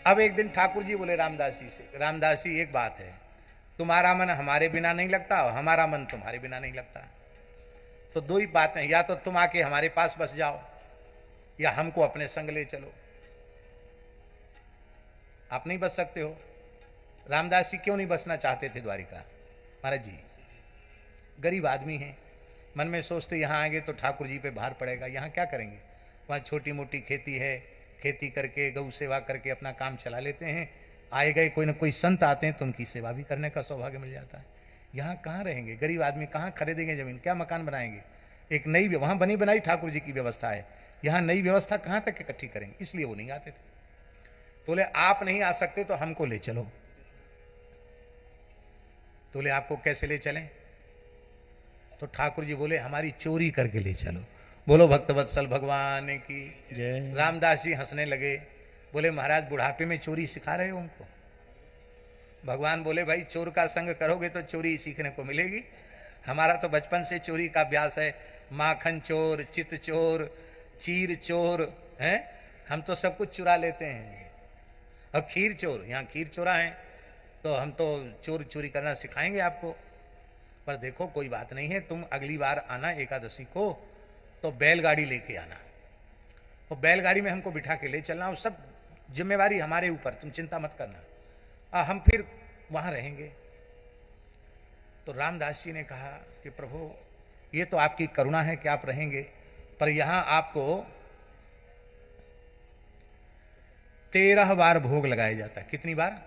अब एक दिन ठाकुर जी बोले रामदास जी से, रामदास जी एक बात है, तुम्हारा मन हमारे बिना नहीं लगता और हमारा मन तुम्हारे बिना नहीं लगता, तो दो ही बातें, या तो तुम आके हमारे पास बस जाओ या हमको अपने संग ले चलो। आप नहीं बस सकते हो। रामदास जी क्यों नहीं बसना चाहते थे द्वारिका? महाराज जी गरीब आदमी हैं, मन में सोचते यहाँ आएंगे तो ठाकुर जी पे भार पड़ेगा, यहाँ क्या करेंगे, वहाँ छोटी मोटी खेती है, खेती करके गौ सेवा करके अपना काम चला लेते हैं, आए गए कोई ना कोई संत आते हैं तो उनकी सेवा भी करने का सौभाग्य मिल जाता है। यहाँ कहाँ रहेंगे गरीब आदमी, कहाँ खरीदेंगे जमीन, क्या मकान बनाएंगे, एक नई वहाँ बनी बनाई ठाकुर जी की व्यवस्था है, यहाँ नई व्यवस्था कहाँ तक इकट्ठी करेंगे, इसलिए वो नहीं आते थे। तो बोले आप नहीं आ सकते तो हमको ले चलो। तो बोले आपको कैसे ले चलें? तो ठाकुर जी बोले हमारी चोरी करके ले चलो। बोलो भक्तवत्सल भगवान की जय। रामदास जी हंसने लगे, बोले महाराज बुढ़ापे में चोरी सिखा रहे हो उनको? भगवान बोले भाई चोर का संग करोगे तो चोरी सीखने को मिलेगी, हमारा तो बचपन से चोरी का अभ्यास है, माखन चोर, चित चोर, चीर चोर हैं, हम तो सब कुछ चुरा लेते हैं। और खीर चोर, यहाँ खीर चोरा है तो हम तो चोर चोरी करना सिखाएंगे आपको। पर देखो कोई बात नहीं है, तुम अगली बार आना एकादशी को तो बैलगाड़ी लेके आना, और बैलगाड़ी में हमको बिठा के ले चलना, और सब जिम्मेवारी हमारे ऊपर, तुम चिंता मत करना, हम फिर वहां रहेंगे। तो रामदास जी ने कहा कि प्रभु ये तो आपकी करुणा है कि आप रहेंगे, पर यहां आपको 13 बार भोग लगाया जाता है। कितनी बार?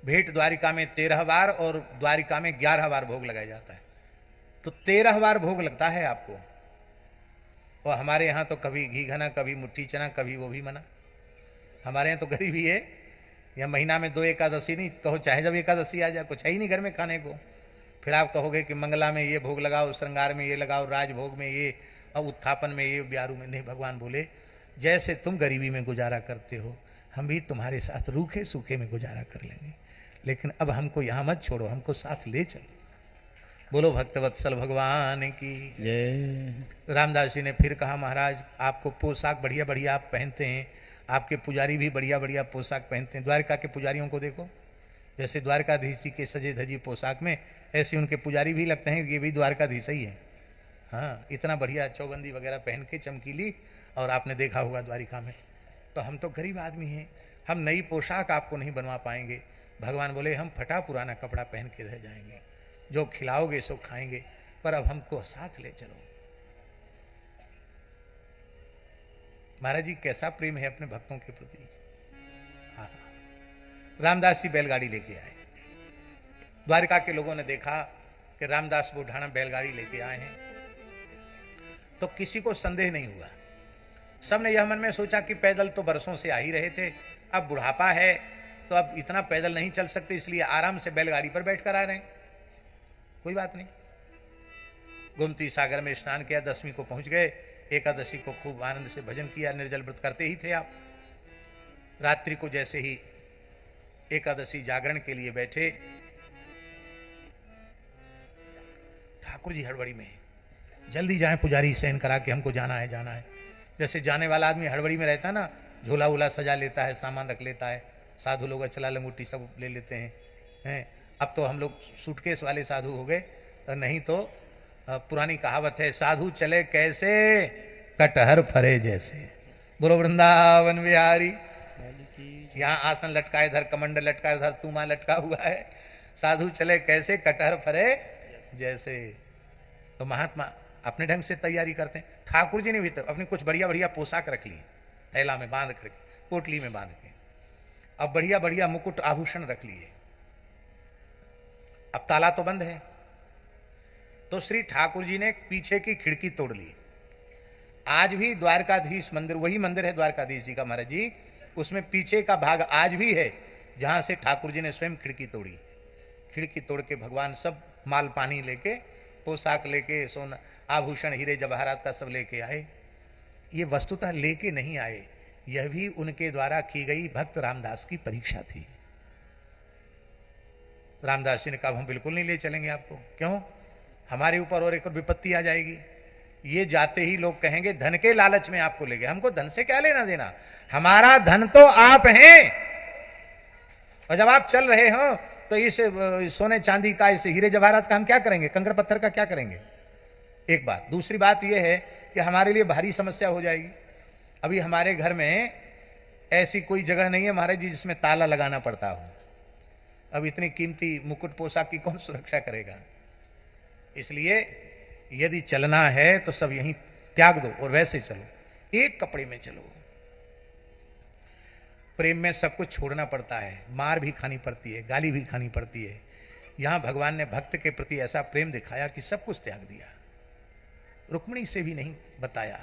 भेंट द्वारिका में 13 बार और द्वारिका में 11 बार भोग लगाया जाता है, तो 13 बार भोग लगता है आपको। और हमारे यहाँ तो कभी घी घना, कभी मुट्ठी चना, कभी वो भी मना। हमारे यहाँ तो गरीबी है, या महीना में 2 एकादशी नहीं कहो, चाहे जब एकादशी आ जाए, कुछ है ही नहीं घर में खाने को, फिर आप कहोगे कि मंगला में ये भोग लगाओ, श्रृंगार में ये लगाओ, राजभोग में ये, और उत्थापन में ये, ब्यारू में नहीं। भगवान बोले जैसे तुम गरीबी में गुजारा करते हो हम भी तुम्हारे साथ रूखे सूखे में गुजारा कर लेंगे, लेकिन अब हमको यहाँ मत छोड़ो, हमको साथ ले चलो। बोलो भक्तवत्सल भगवान की जय। रामदास जी ने फिर कहा महाराज आपको पोशाक बढ़िया बढ़िया आप पहनते हैं, आपके पुजारी भी बढ़िया बढ़िया पोशाक पहनते हैं। द्वारिका के पुजारियों को देखो, जैसे द्वारकाधीश जी के सजे धजी पोशाक में, ऐसे उनके पुजारी भी लगते हैं ये भी द्वारकाधीश ही है। हाँ, इतना बढ़िया चौबंदी वगैरह पहन के चमकीली, और आपने देखा होगा द्वारिका में। तो हम तो गरीब आदमी हैं, हम नई पोशाक आपको नहीं बनवा पाएंगे। भगवान बोले हम फटा पुराना कपड़ा पहन के रह जाएंगे, जो खिलाओगे सो खाएंगे, पर अब हमको साथ ले चलो। महाराज जी कैसा प्रेम है अपने भक्तों के प्रति। हाँ, रामदास जी बैलगाड़ी लेके आए। द्वारिका के लोगों ने देखा कि रामदास बुढ़ाना बैलगाड़ी लेके आए हैं, तो किसी को संदेह नहीं हुआ। सबने यह मन में सोचा कि पैदल तो बरसों से आ ही रहे थे, अब बुढ़ापा है तो अब इतना पैदल नहीं चल सकते, इसलिए आराम से बैलगाड़ी पर बैठकर आ रहे हैं, कोई बात नहीं। गोमती सागर में स्नान किया, 10वीं को पहुंच गए, एकादशी को खूब आनंद से भजन किया, निर्जल व्रत करते ही थे आप। रात्रि को जैसे ही एकादशी जागरण के लिए बैठे, ठाकुर जी हड़बड़ी में, जल्दी जाएं पुजारी सहन करा के हमको जाना है जाना है। जैसे जाने वाला आदमी हड़बड़ी में रहता है ना, झोला वोला सजा लेता है, सामान रख लेता है, साधु लोग अचला लंगूटी सब ले लेते हैं। अब तो हम लोग सूटकेस वाले साधु हो गए, नहीं तो पुरानी कहावत है साधु चले कैसे कटहर फरे जैसे। बोलो वृंदावन बिहारी। यहाँ आसन लटका है, इधर कमंडल लटका है, इधर तूमा लटका हुआ है, साधु चले कैसे कटहर फरे जैसे। तो महात्मा अपने ढंग से तैयारी करते हैं। ठाकुर जी ने भी तो अपनी कुछ बढ़िया बढ़िया पोशाक रख ली, थैला में बांध करके, पोटली में बांध के, अब बढ़िया बढ़िया मुकुट आभूषण रख लिए। अब ताला तो बंद है, तो श्री ठाकुर जी ने पीछे की खिड़की तोड़ ली। आज भी द्वारकाधीश मंदिर, वही मंदिर है द्वारकाधीश जी का महाराज जी, उसमें पीछे का भाग आज भी है जहां से ठाकुर जी ने स्वयं खिड़की तोड़ी। खिड़की तोड़ के भगवान सब माल पानी लेके, पोशाक लेके, सोना आभूषण हीरे जवाहरात का सब लेके आए। ये वस्तुतः लेके नहीं आए, यह भी उनके द्वारा की गई भक्त रामदास की परीक्षा थी। रामदास जी ने कहा हम बिल्कुल नहीं ले चलेंगे आपको। क्यों? हमारे ऊपर और एक और विपत्ति आ जाएगी। ये जाते ही लोग कहेंगे धन के लालच में आपको ले गए। हमको धन से क्या लेना देना, हमारा धन तो आप हैं। और जब आप चल रहे हो तो इस सोने चांदी का, इस हीरे जवाहरात का हम क्या करेंगे, कंकड़ पत्थर का क्या करेंगे? एक बात। दूसरी बात यह है कि हमारे लिए भारी समस्या हो जाएगी। अभी हमारे घर में ऐसी कोई जगह नहीं है महाराज जी जिसमें ताला लगाना पड़ता हो। अब इतनी कीमती मुकुट पोशाक की कौन सुरक्षा करेगा? इसलिए यदि चलना है तो सब यहीं त्याग दो और वैसे चलो, एक कपड़े में चलो। प्रेम में सब कुछ छोड़ना पड़ता है, मार भी खानी पड़ती है, गाली भी खानी पड़ती है। यहां भगवान ने भक्त के प्रति ऐसा प्रेम दिखाया कि सब कुछ त्याग दिया, रुक्मिणी से भी नहीं बताया।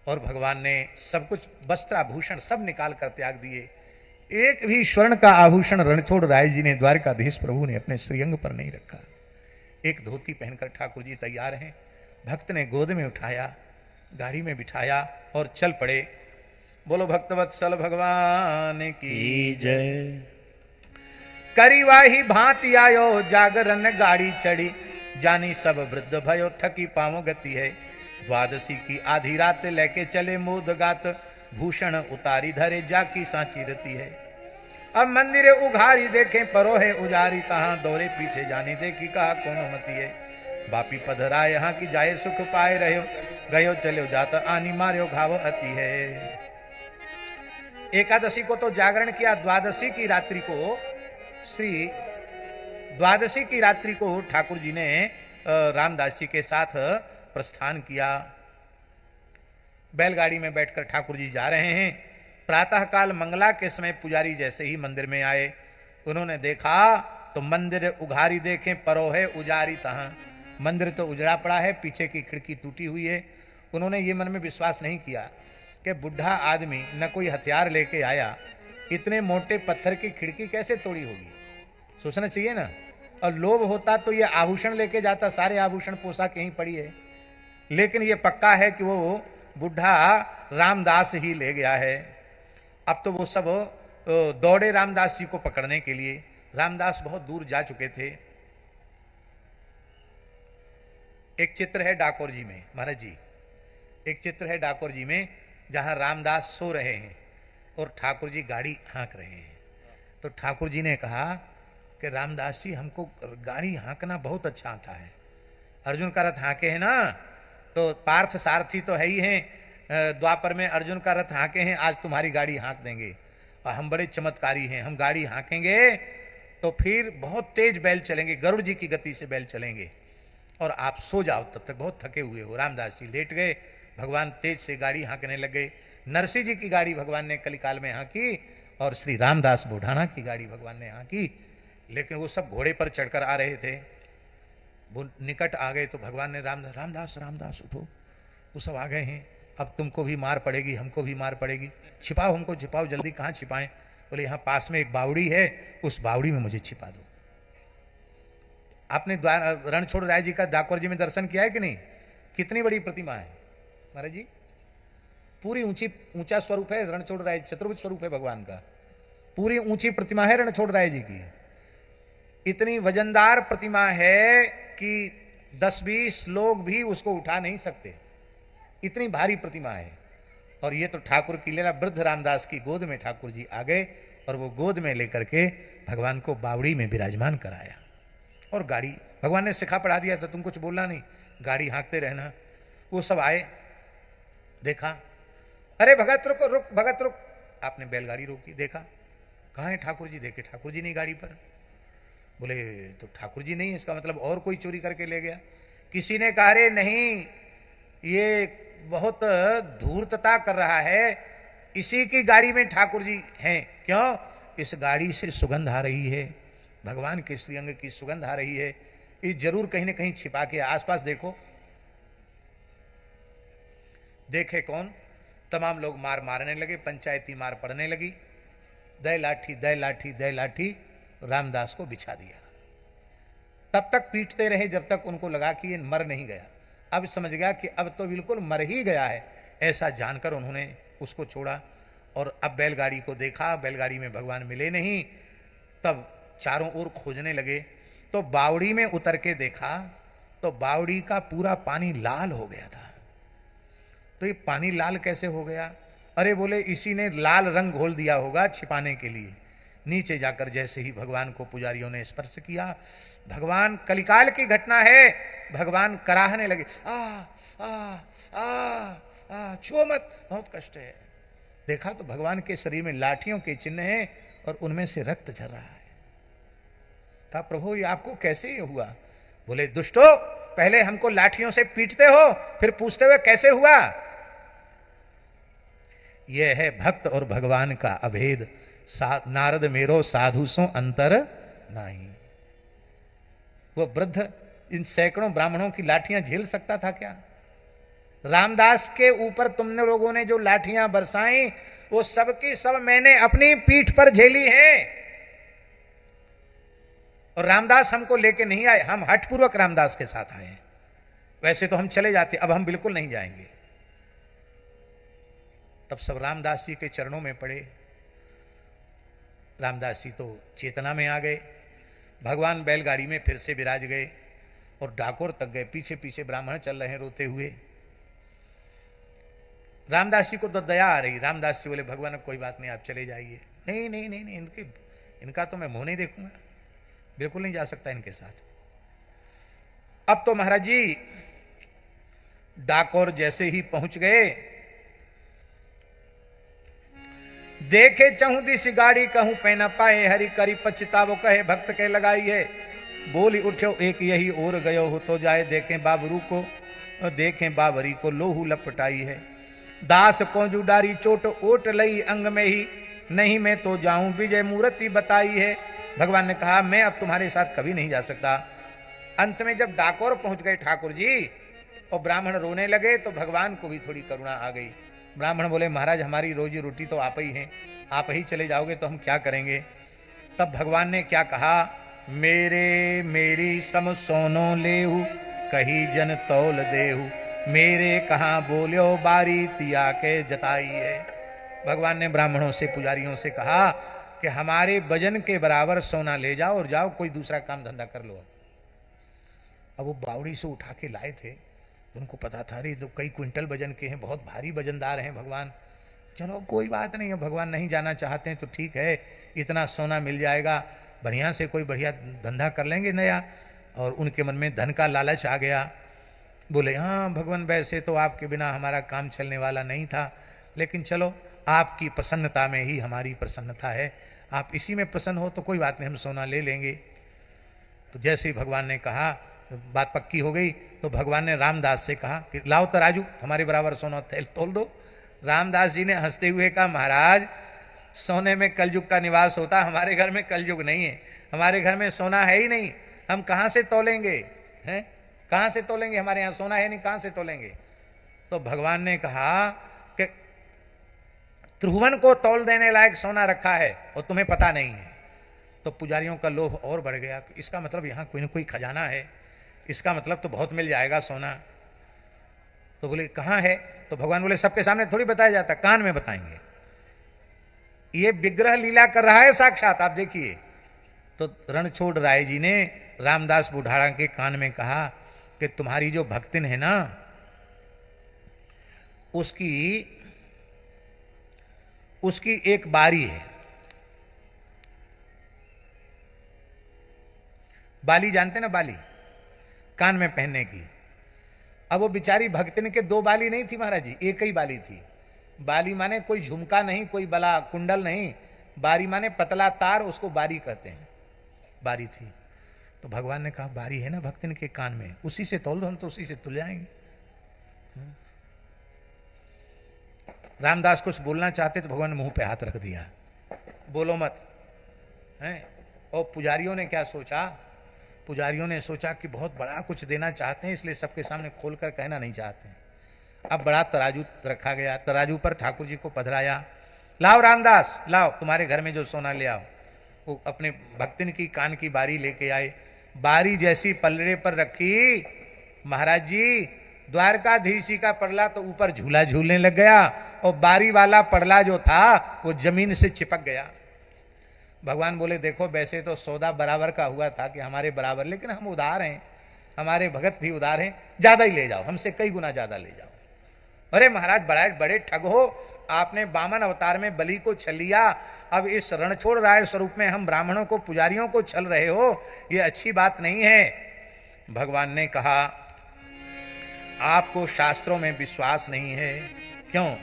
और भगवान ने सब कुछ, वस्त्र आभूषण सब निकाल कर त्याग दिए। एक भी स्वर्ण का आभूषण रणछोड़ राय जी ने, द्वारकाधीश प्रभु ने अपने श्रीअंग पर नहीं रखा। एक धोती पहनकर ठाकुर जी तैयार हैं। भक्त ने गोद में उठाया, गाड़ी में बिठाया और चल पड़े। बोलो भक्तवत्सल भगवान की जय। करीवाही भांति आयो जागरण गाड़ी चढ़ी, जानी सब वृद्ध भयो थकी पाँव गति है। द्वादशी की आधी रात लेके चले मोद गात, भूषण उतारी धरे जाकी सांची रती है। अब मंदिर उघारी देखे परो है उजारी, कहाँ दौरे पीछे जानी देखी कहा कौन मती है। बापी पधरा यहाँ की जाए सुख पाए रहो, गयो चलो जात आनी मार्यो घाव अति है। एकादशी को तो जागरण किया, द्वादशी की रात्रि को द्वादशी की रात्रि को ठाकुर जी ने रामदास जी के साथ प्रस्थान किया। बैलगाड़ी में बैठकर ठाकुर जी जा रहे हैं। प्रातःकाल मंगला के समय पुजारी जैसे ही मंदिर में आए, उन्होंने देखा तो मंदिर उघारी देखें परो है उजारी तहां। मंदिर तो उजड़ा पड़ा है, पीछे की खिड़की टूटी हुई है। उन्होंने ये मन में विश्वास नहीं किया कि बुढ़ा आदमी न कोई हथियार लेके आया, इतने मोटे पत्थर की खिड़की कैसे तोड़ी होगी। सोचना चाहिए ना। और लोभ होता तो ये आभूषण लेके जाता, सारे आभूषण पोशाक यहीं पड़ी है। लेकिन ये पक्का है कि वो बुढ़ा रामदास ही ले गया है। अब तो वो सब दौड़े रामदास जी को पकड़ने के लिए। रामदास बहुत दूर जा चुके थे। एक चित्र है डाकोर जी में महाराज जी, एक चित्र है डाकोर जी में जहां रामदास सो रहे हैं और ठाकुर जी गाड़ी हाँक रहे हैं। तो ठाकुर जी ने कहा कि रामदास जी हमको गाड़ी हाँकना बहुत अच्छा आता है। अर्जुन का रथ हाँके हैं ना, तो पार्थ सारथी तो है ही हैं। द्वापर में अर्जुन का रथ हाँके हैं, आज तुम्हारी गाड़ी हाँक देंगे। और हम बड़े चमत्कारी हैं, हम गाड़ी हाँकेंगे तो फिर बहुत तेज बैल चलेंगे, गरुड़ जी की गति से बैल चलेंगे और आप सो जाओ, तब तक बहुत थके हुए हो। रामदास जी लेट गए, भगवान तेज से गाड़ी हाँकने लग गए। नरसिंह जी की गाड़ी भगवान ने कलिकाल में हाँकी और श्री रामदास बुढ़ाना की गाड़ी भगवान ने हाँकी। लेकिन वो सब घोड़े पर चढ़कर आ रहे थे। वो निकट आ गए तो भगवान ने रामदास रामदास उठो, वो सब आ गए हैं, अब तुमको भी मार पड़ेगी, हमको भी मार पड़ेगी, छिपाओ हमको, छिपाओ जल्दी। कहाँ छिपाएं? बोले यहाँ पास में एक बावड़ी है, उस बावड़ी में मुझे छिपा दो। आपने रणछोड़ राय जी का डाकोर जी में दर्शन किया है कि नहीं? कितनी बड़ी प्रतिमा है महाराज जी, पूरी ऊंचा स्वरूप है रणछोड़ राय, चतुर्भुज स्वरूप है भगवान का, पूरी ऊंची प्रतिमा है रणछोड़ राय जी की। इतनी वजनदार प्रतिमा है कि 10-20 लोग भी उसको उठा नहीं सकते, इतनी भारी प्रतिमा है। और ये तो ठाकुर की लीला, वृद्ध रामदास की गोद में ठाकुर जी आ गए और वो गोद में लेकर के भगवान को बावड़ी में विराजमान कराया। और गाड़ी भगवान ने सिखा पढ़ा दिया था, तुम कुछ बोलना नहीं, गाड़ी हाँकते रहना। वो सब आए, देखा, अरे भगत रुको, रुक भगत रुक। आपने बैलगाड़ी रोकी, देखा कहाँ है ठाकुर जी, देखे ठाकुर जी नहीं गाड़ी पर। बोले तो ठाकुर जी नहीं, इसका मतलब और कोई चोरी करके ले गया। किसी ने कहा अरे नहीं, ये बहुत धूर्तता कर रहा है, इसी की गाड़ी में ठाकुर जी हैं। क्यों? इस गाड़ी से सुगंध आ रही है, भगवान के श्रीअंग की सुगंध आ रही है, ये जरूर कहीं ना कहीं छिपा के। आसपास देखो, देखे कौन? तमाम लोग मारने लगे, पंचायती मार पड़ने लगी। दय लाठी दय लाठी दय लाठी रामदास को बिछा दिया। तब तक पीटते रहे जब तक उनको लगा कि ये मर नहीं गया। अब समझ गया कि अब तो बिल्कुल मर ही गया है, ऐसा जानकर उन्होंने उसको छोड़ा। और अब बैलगाड़ी को देखा, बैलगाड़ी में भगवान मिले नहीं। तब चारों ओर खोजने लगे तो बावड़ी में उतर के देखा तो बावड़ी का पूरा पानी लाल हो गया था। तो ये पानी लाल कैसे हो गया? अरे बोले इसी ने लाल रंग घोल दिया होगा छिपाने के लिए। नीचे जाकर जैसे ही भगवान को पुजारियों ने स्पर्श किया, भगवान, कलिकाल की घटना है, भगवान कराहने लगे, आ आ आ आ छुओ मत, बहुत कष्ट है। देखा तो भगवान के शरीर में लाठियों के चिन्ह हैं और उनमें से रक्त झर रहा है। कहा प्रभु ये आपको कैसे हुआ? बोले दुष्टो, पहले हमको लाठियों से पीटते हो, फिर पूछते हुए कैसे हुआ? यह है भक्त और भगवान का अभेद। नारद मेरो साधु सो अंतर नहीं। वो वृद्ध इन सैकड़ों ब्राह्मणों की लाठियां झेल सकता था क्या? रामदास के ऊपर तुमने लोगों ने जो लाठियां बरसाई, वो सब की सब मैंने अपनी पीठ पर झेली हैं। और रामदास हमको लेके नहीं आए, हम हठपूर्वक रामदास के साथ आए। वैसे तो हम चले जाते, अब हम बिल्कुल नहीं जाएंगे। तब सब रामदास जी के चरणों में पड़े। रामदास जी तो चेतना में आ गए। भगवान बैलगाड़ी में फिर से विराज गए और डाकोर तक गए। पीछे पीछे ब्राह्मण चल रहे हैं रोते हुए। रामदास जी को तो दया आ रही। रामदास जी बोले भगवान कोई बात नहीं, आप चले जाइए। नहीं नहीं नहीं नहीं, इनका तो मैं मुंह नहीं देखूंगा, बिल्कुल नहीं जा सकता इनके साथ। अब तो महाराज जी डाकोर जैसे ही पहुंच गए, देखे चहु दिस गाड़ी कहूं पैना पाए, हरि करी पछतावो कहे भक्त के लगाई है। बोली उठो एक यही और गयो हो तो जाए, देखें बाबरू को देखें बाबरी को लोहू लपटाई है। दास को जुडारी चोट ओट लई अंग में ही, नहीं मैं तो जाऊं विजय मूर्ति बताई है। भगवान ने कहा मैं अब तुम्हारे साथ कभी नहीं जा सकता। अंत में जब डाकोर पहुंच गए ठाकुर जी और ब्राह्मण रोने लगे, तो भगवान को भी थोड़ी करुणा आ गई। ब्राह्मण बोले महाराज हमारी रोजी रोटी तो आप ही हैं, आप ही चले जाओगे तो हम क्या करेंगे? तब भगवान ने क्या कहा, मेरे मेरी सम सोनो लेहु कही जन तौल देहु, मेरे कहाँ बोल्यो बारी तिया के जताई है। भगवान ने ब्राह्मणों से पुजारियों से कहा कि हमारे वजन के बराबर सोना ले जाओ और जाओ कोई दूसरा काम धंधा कर लो। अब वो बावड़ी से उठा के लाए थे, उनको पता था अरे कई क्विंटल वजन के हैं, बहुत भारी वजनदार हैं भगवान। चलो कोई बात नहीं है, भगवान नहीं जाना चाहते हैं तो ठीक है, इतना सोना मिल जाएगा, बढ़िया से कोई बढ़िया धंधा कर लेंगे नया। और उनके मन में धन का लालच आ गया। बोले हाँ भगवान वैसे तो आपके बिना हमारा काम चलने वाला नहीं था, लेकिन चलो आपकी प्रसन्नता में ही हमारी प्रसन्नता है, आप इसी में प्रसन्न हो तो कोई बात नहीं, हम सोना ले लेंगे। तो जैसे ही भगवान ने कहा बात पक्की हो गई, तो भगवान ने रामदास से कहा कि लाओ तराजू, हमारे बराबर सोना तोल दो। रामदास जी ने हंसते हुए कहा महाराज सोने में कलयुग का निवास होता, हमारे घर में कलयुग नहीं है, हमारे घर में सोना है ही नहीं, हम कहाँ से तोलेंगे? हैं कहाँ से तोलेंगे? हमारे यहाँ सोना है नहीं, कहाँ से तोलेंगे? तो भगवान ने कहा कि त्रिभुवन को तौल देने लायक सोना रखा है और तुम्हें पता नहीं है। तो पुजारियों का लोभ और बढ़ गया, इसका मतलब यहाँ कोई न कोई खजाना है, इसका मतलब तो बहुत मिल जाएगा सोना। तो बोले कहाँ है? तो भगवान बोले सबके सामने थोड़ी बताया जाता, कान में बताएंगे। ये विग्रह लीला कर रहा है साक्षात, आप देखिए। तो रणछोड़ राय जी ने रामदास बुढ़ाड़ा के कान में कहा कि तुम्हारी जो भक्तिन है ना, उसकी एक बारी है। बाली जानते ना, बाली कान में पहनने की। अब वो बेचारी भक्तिन के दो बाली नहीं थी महाराज जी, एक ही बाली थी। बाली माने कोई झुमका नहीं, कोई बला कुंडल नहीं, बारी माने पतला तार, उसको बारी कहते हैं। बारी थी। तो भगवान ने कहा बारी है ना भक्तिन के कान में, उसी से तौल दो, हम तो उसी से तुल जाएंगे। रामदास कुछ बोलना चाहते तो भगवान ने मुंह पे हाथ रख दिया, बोलो मत। हैं? और पुजारियों ने क्या सोचा? पुजारियों ने सोचा कि बहुत बड़ा कुछ देना चाहते हैं, इसलिए सबके सामने खोलकर कहना नहीं चाहते हैं। अब बड़ा तराजू रखा गया, तराजू पर ठाकुर जी को पधराया, लाओ रामदास लाओ, तुम्हारे घर में जो सोना ले आओ। वो अपने भक्तिन की कान की बारी लेके आए। बारी जैसी पल्ले पर रखी, महाराज जी द्वारकाधीशी का पड़ला तो ऊपर झूला झूलने लग गया, और बारी वाला पड़ला जो था वो जमीन से चिपक गया। भगवान बोले देखो वैसे तो सौदा बराबर का हुआ था कि हमारे बराबर, लेकिन हम उधार हैं, हमारे भगत भी उदार हैं, ज्यादा ही ले जाओ, हमसे कई गुना ज्यादा ले जाओ। अरे महाराज बड़े ठग हो, आपने वामन अवतार में बलि को छल लिया, अब इस रणछोड़ राय स्वरूप में हम ब्राह्मणों को पुजारियों को छल रहे हो, ये अच्छी बात नहीं है। भगवान ने कहा आपको शास्त्रों में विश्वास नहीं है। क्यों?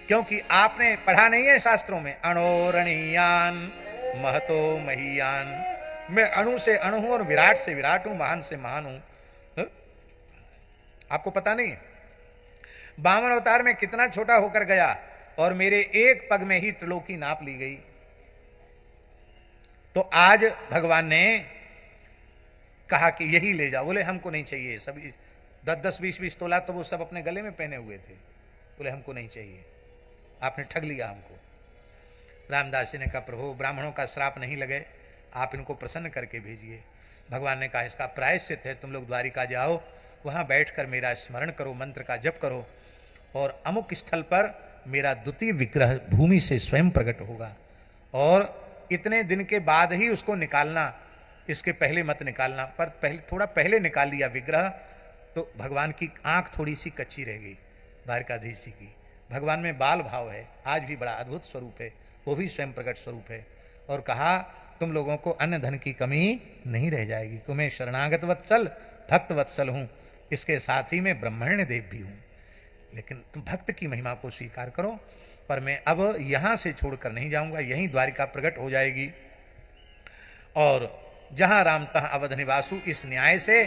क्योंकि आपने पढ़ा नहीं है शास्त्रों में, अणोरणीयान महतो महीयान, मैं अणु से अणु हूं और विराट से विराट हूं, महान से महान हूं। आपको पता नहीं है वामन अवतार में कितना छोटा होकर गया और मेरे एक पग में ही त्रिलोकी नाप ली गई। तो आज भगवान ने कहा कि यही ले जाओ। बोले हमको नहीं चाहिए, सभी 10-10, 20-20 तोला तो वो सब अपने गले में पहने हुए थे। बोले हमको नहीं चाहिए, आपने ठग लिया हमको। रामदास जी ने कहा प्रभु ब्राह्मणों का श्राप नहीं लगे, आप इनको प्रसन्न करके भेजिए। भगवान ने कहा इसका प्रायश्चित है, तुम लोग द्वारिका जाओ, वहां बैठकर मेरा स्मरण करो, मंत्र का जप करो, और अमुक स्थल पर मेरा द्वितीय विग्रह भूमि से स्वयं प्रकट होगा, और इतने दिन के बाद ही उसको निकालना, इसके पहले मत निकालना। पर पहले थोड़ा पहले निकाल लिया विग्रह तो भगवान की आंख थोड़ी सी कच्ची रह गई द्वारकाधीश जी की। भगवान में बाल भाव है, आज भी बड़ा अद्भुत स्वरूप है, वो भी स्वयं प्रकट स्वरूप है। और कहा तुम लोगों को अन्न धन की कमी नहीं रह जाएगी, कि मैं शरणागत वत्सल भक्त वत्सल हूं, इसके साथ ही मैं ब्रह्मण्य देव भी हूं। लेकिन तुम भक्त की महिमा को स्वीकार करो, पर मैं अब यहां से छोड़कर नहीं जाऊंगा, यहीं द्वारिका प्रकट हो जाएगी। और जहां राम तहां अवध निवासु, इस न्याय से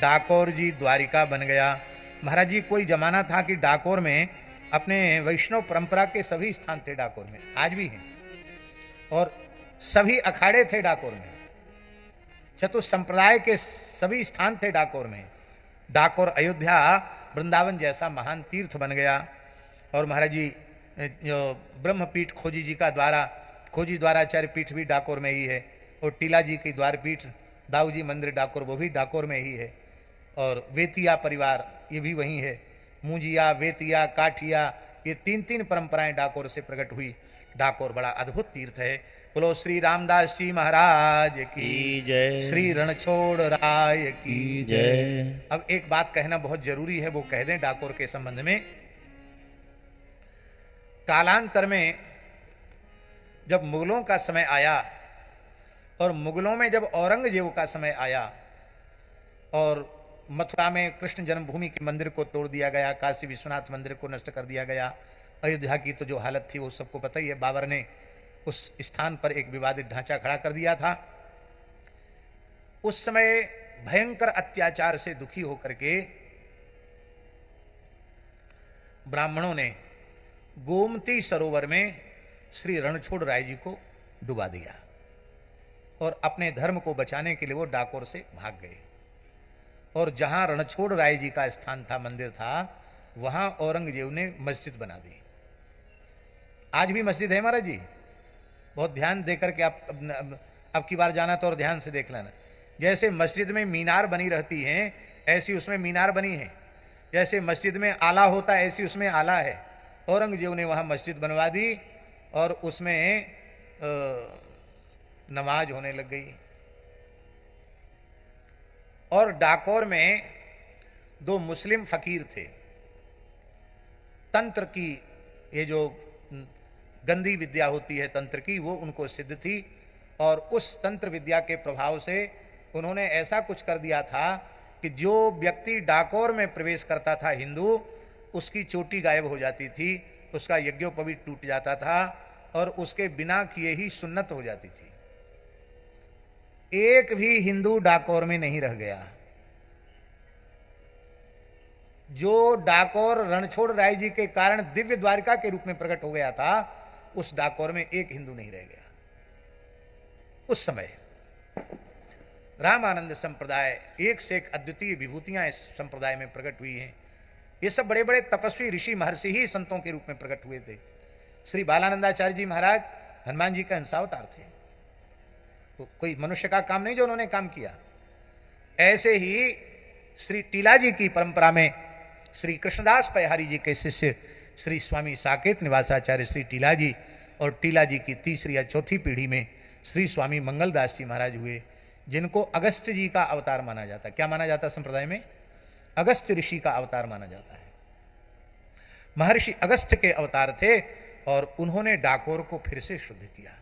डाकोर जी द्वारिका बन गया। महाराज जी कोई जमाना था कि डाकोर में अपने वैष्णव परंपरा के सभी स्थान थे, डाकोर में आज भी हैं, और सभी अखाड़े थे डाकोर में, चतुर्थ संप्रदाय के सभी स्थान थे डाकोर में। डाकोर अयोध्या वृंदावन जैसा महान तीर्थ बन गया। और महाराज जी ब्रह्मपीठ खोजी जी का द्वारा, खोजी द्वाराचार्य पीठ भी डाकोर में ही है, और टीला जी की द्वारपीठ दाऊ जी मंदिर डाकोर, वो भी डाकोर में ही है। और वेतिया परिवार ये भी वहीं है, मुंजिया वेतिया काठिया, ये 3 परंपराएं डाकोर से प्रकट हुई। डाकोर बड़ा अद्भुत तीर्थ है। बोलो श्री रामदास जी महाराज की जय, श्री रणछोड़ राय की जय। अब एक बात कहना बहुत जरूरी है, वो कह दें डाकोर के संबंध में। कालांतर में जब मुगलों का समय आया, और मुगलों में जब औरंगजेब का समय आया, और मथुरा में कृष्ण जन्मभूमि के मंदिर को तोड़ दिया गया, काशी विश्वनाथ मंदिर को नष्ट कर दिया गया, अयोध्या की तो जो हालत थी वो सबको पता ही है। बाबर ने उस स्थान पर एक विवादित ढांचा खड़ा कर दिया था। उस समय भयंकर अत्याचार से दुखी होकर के ब्राह्मणों ने गोमती सरोवर में श्री रणछोड़ राय जी को डुबा दिया, और अपने धर्म को बचाने के लिए वो डाकोर से भाग गए। और जहां रणछोड़ राय जी का स्थान था, मंदिर था, वहां औरंगजेब ने मस्जिद बना दी। आज भी मस्जिद है महाराज जी, बहुत ध्यान देकर के आप अब की बार जाना तो और ध्यान से देख लेना। जैसे मस्जिद में मीनार बनी रहती हैं, ऐसी उसमें मीनार बनी है। जैसे मस्जिद में आला होता है, ऐसी उसमें आला है। औरंगजेब ने वहां मस्जिद बनवा दी, और उसमें नमाज होने लग गई। और डाकोर में 2 मुस्लिम फकीर थे। तंत्र की ये जो गंदी विद्या होती है तंत्र की, वो उनको सिद्ध थी, और उस तंत्र विद्या के प्रभाव से उन्होंने ऐसा कुछ कर दिया था कि जो व्यक्ति डाकोर में प्रवेश करता था हिंदू, उसकी चोटी गायब हो जाती थी, उसका यज्ञोपवीत टूट जाता था, और उसके बिना किए ही सुन्नत हो जाती थी। एक भी हिंदू डाकोर में नहीं रह गया। जो डाकोर रणछोड़ राय जी के कारण दिव्य द्वारिका के रूप में प्रकट हो गया था, उस डाकोर में एक हिंदू नहीं रह गया। उस समय रामानंद संप्रदाय, एक से एक अद्वितीय विभूतियां इस संप्रदाय में प्रकट हुई हैं। ये सब बड़े बड़े तपस्वी ऋषि महर्षि ही संतों के रूप में प्रकट हुए थे। श्री बालानंदाचार्य जी महाराज हनुमान जी का अंशावतार थे, तो कोई मनुष्य का काम नहीं जो उन्होंने काम किया। ऐसे ही श्री टीला जी की परंपरा में श्री कृष्णदास पयहारी जी के शिष्य श्री स्वामी साकेत निवासाचार्य श्री टीला जी, और टीला जी की तीसरी या चौथी पीढ़ी में श्री स्वामी मंगलदास जी महाराज हुए। जिनको अगस्त्य जी का अवतार माना जाता है। क्या माना जाता है संप्रदाय में? अगस्त्य ऋषि का अवतार माना जाता है। महर्षि अगस्त्य के अवतार थे और उन्होंने डाकोर को फिर से शुद्ध किया।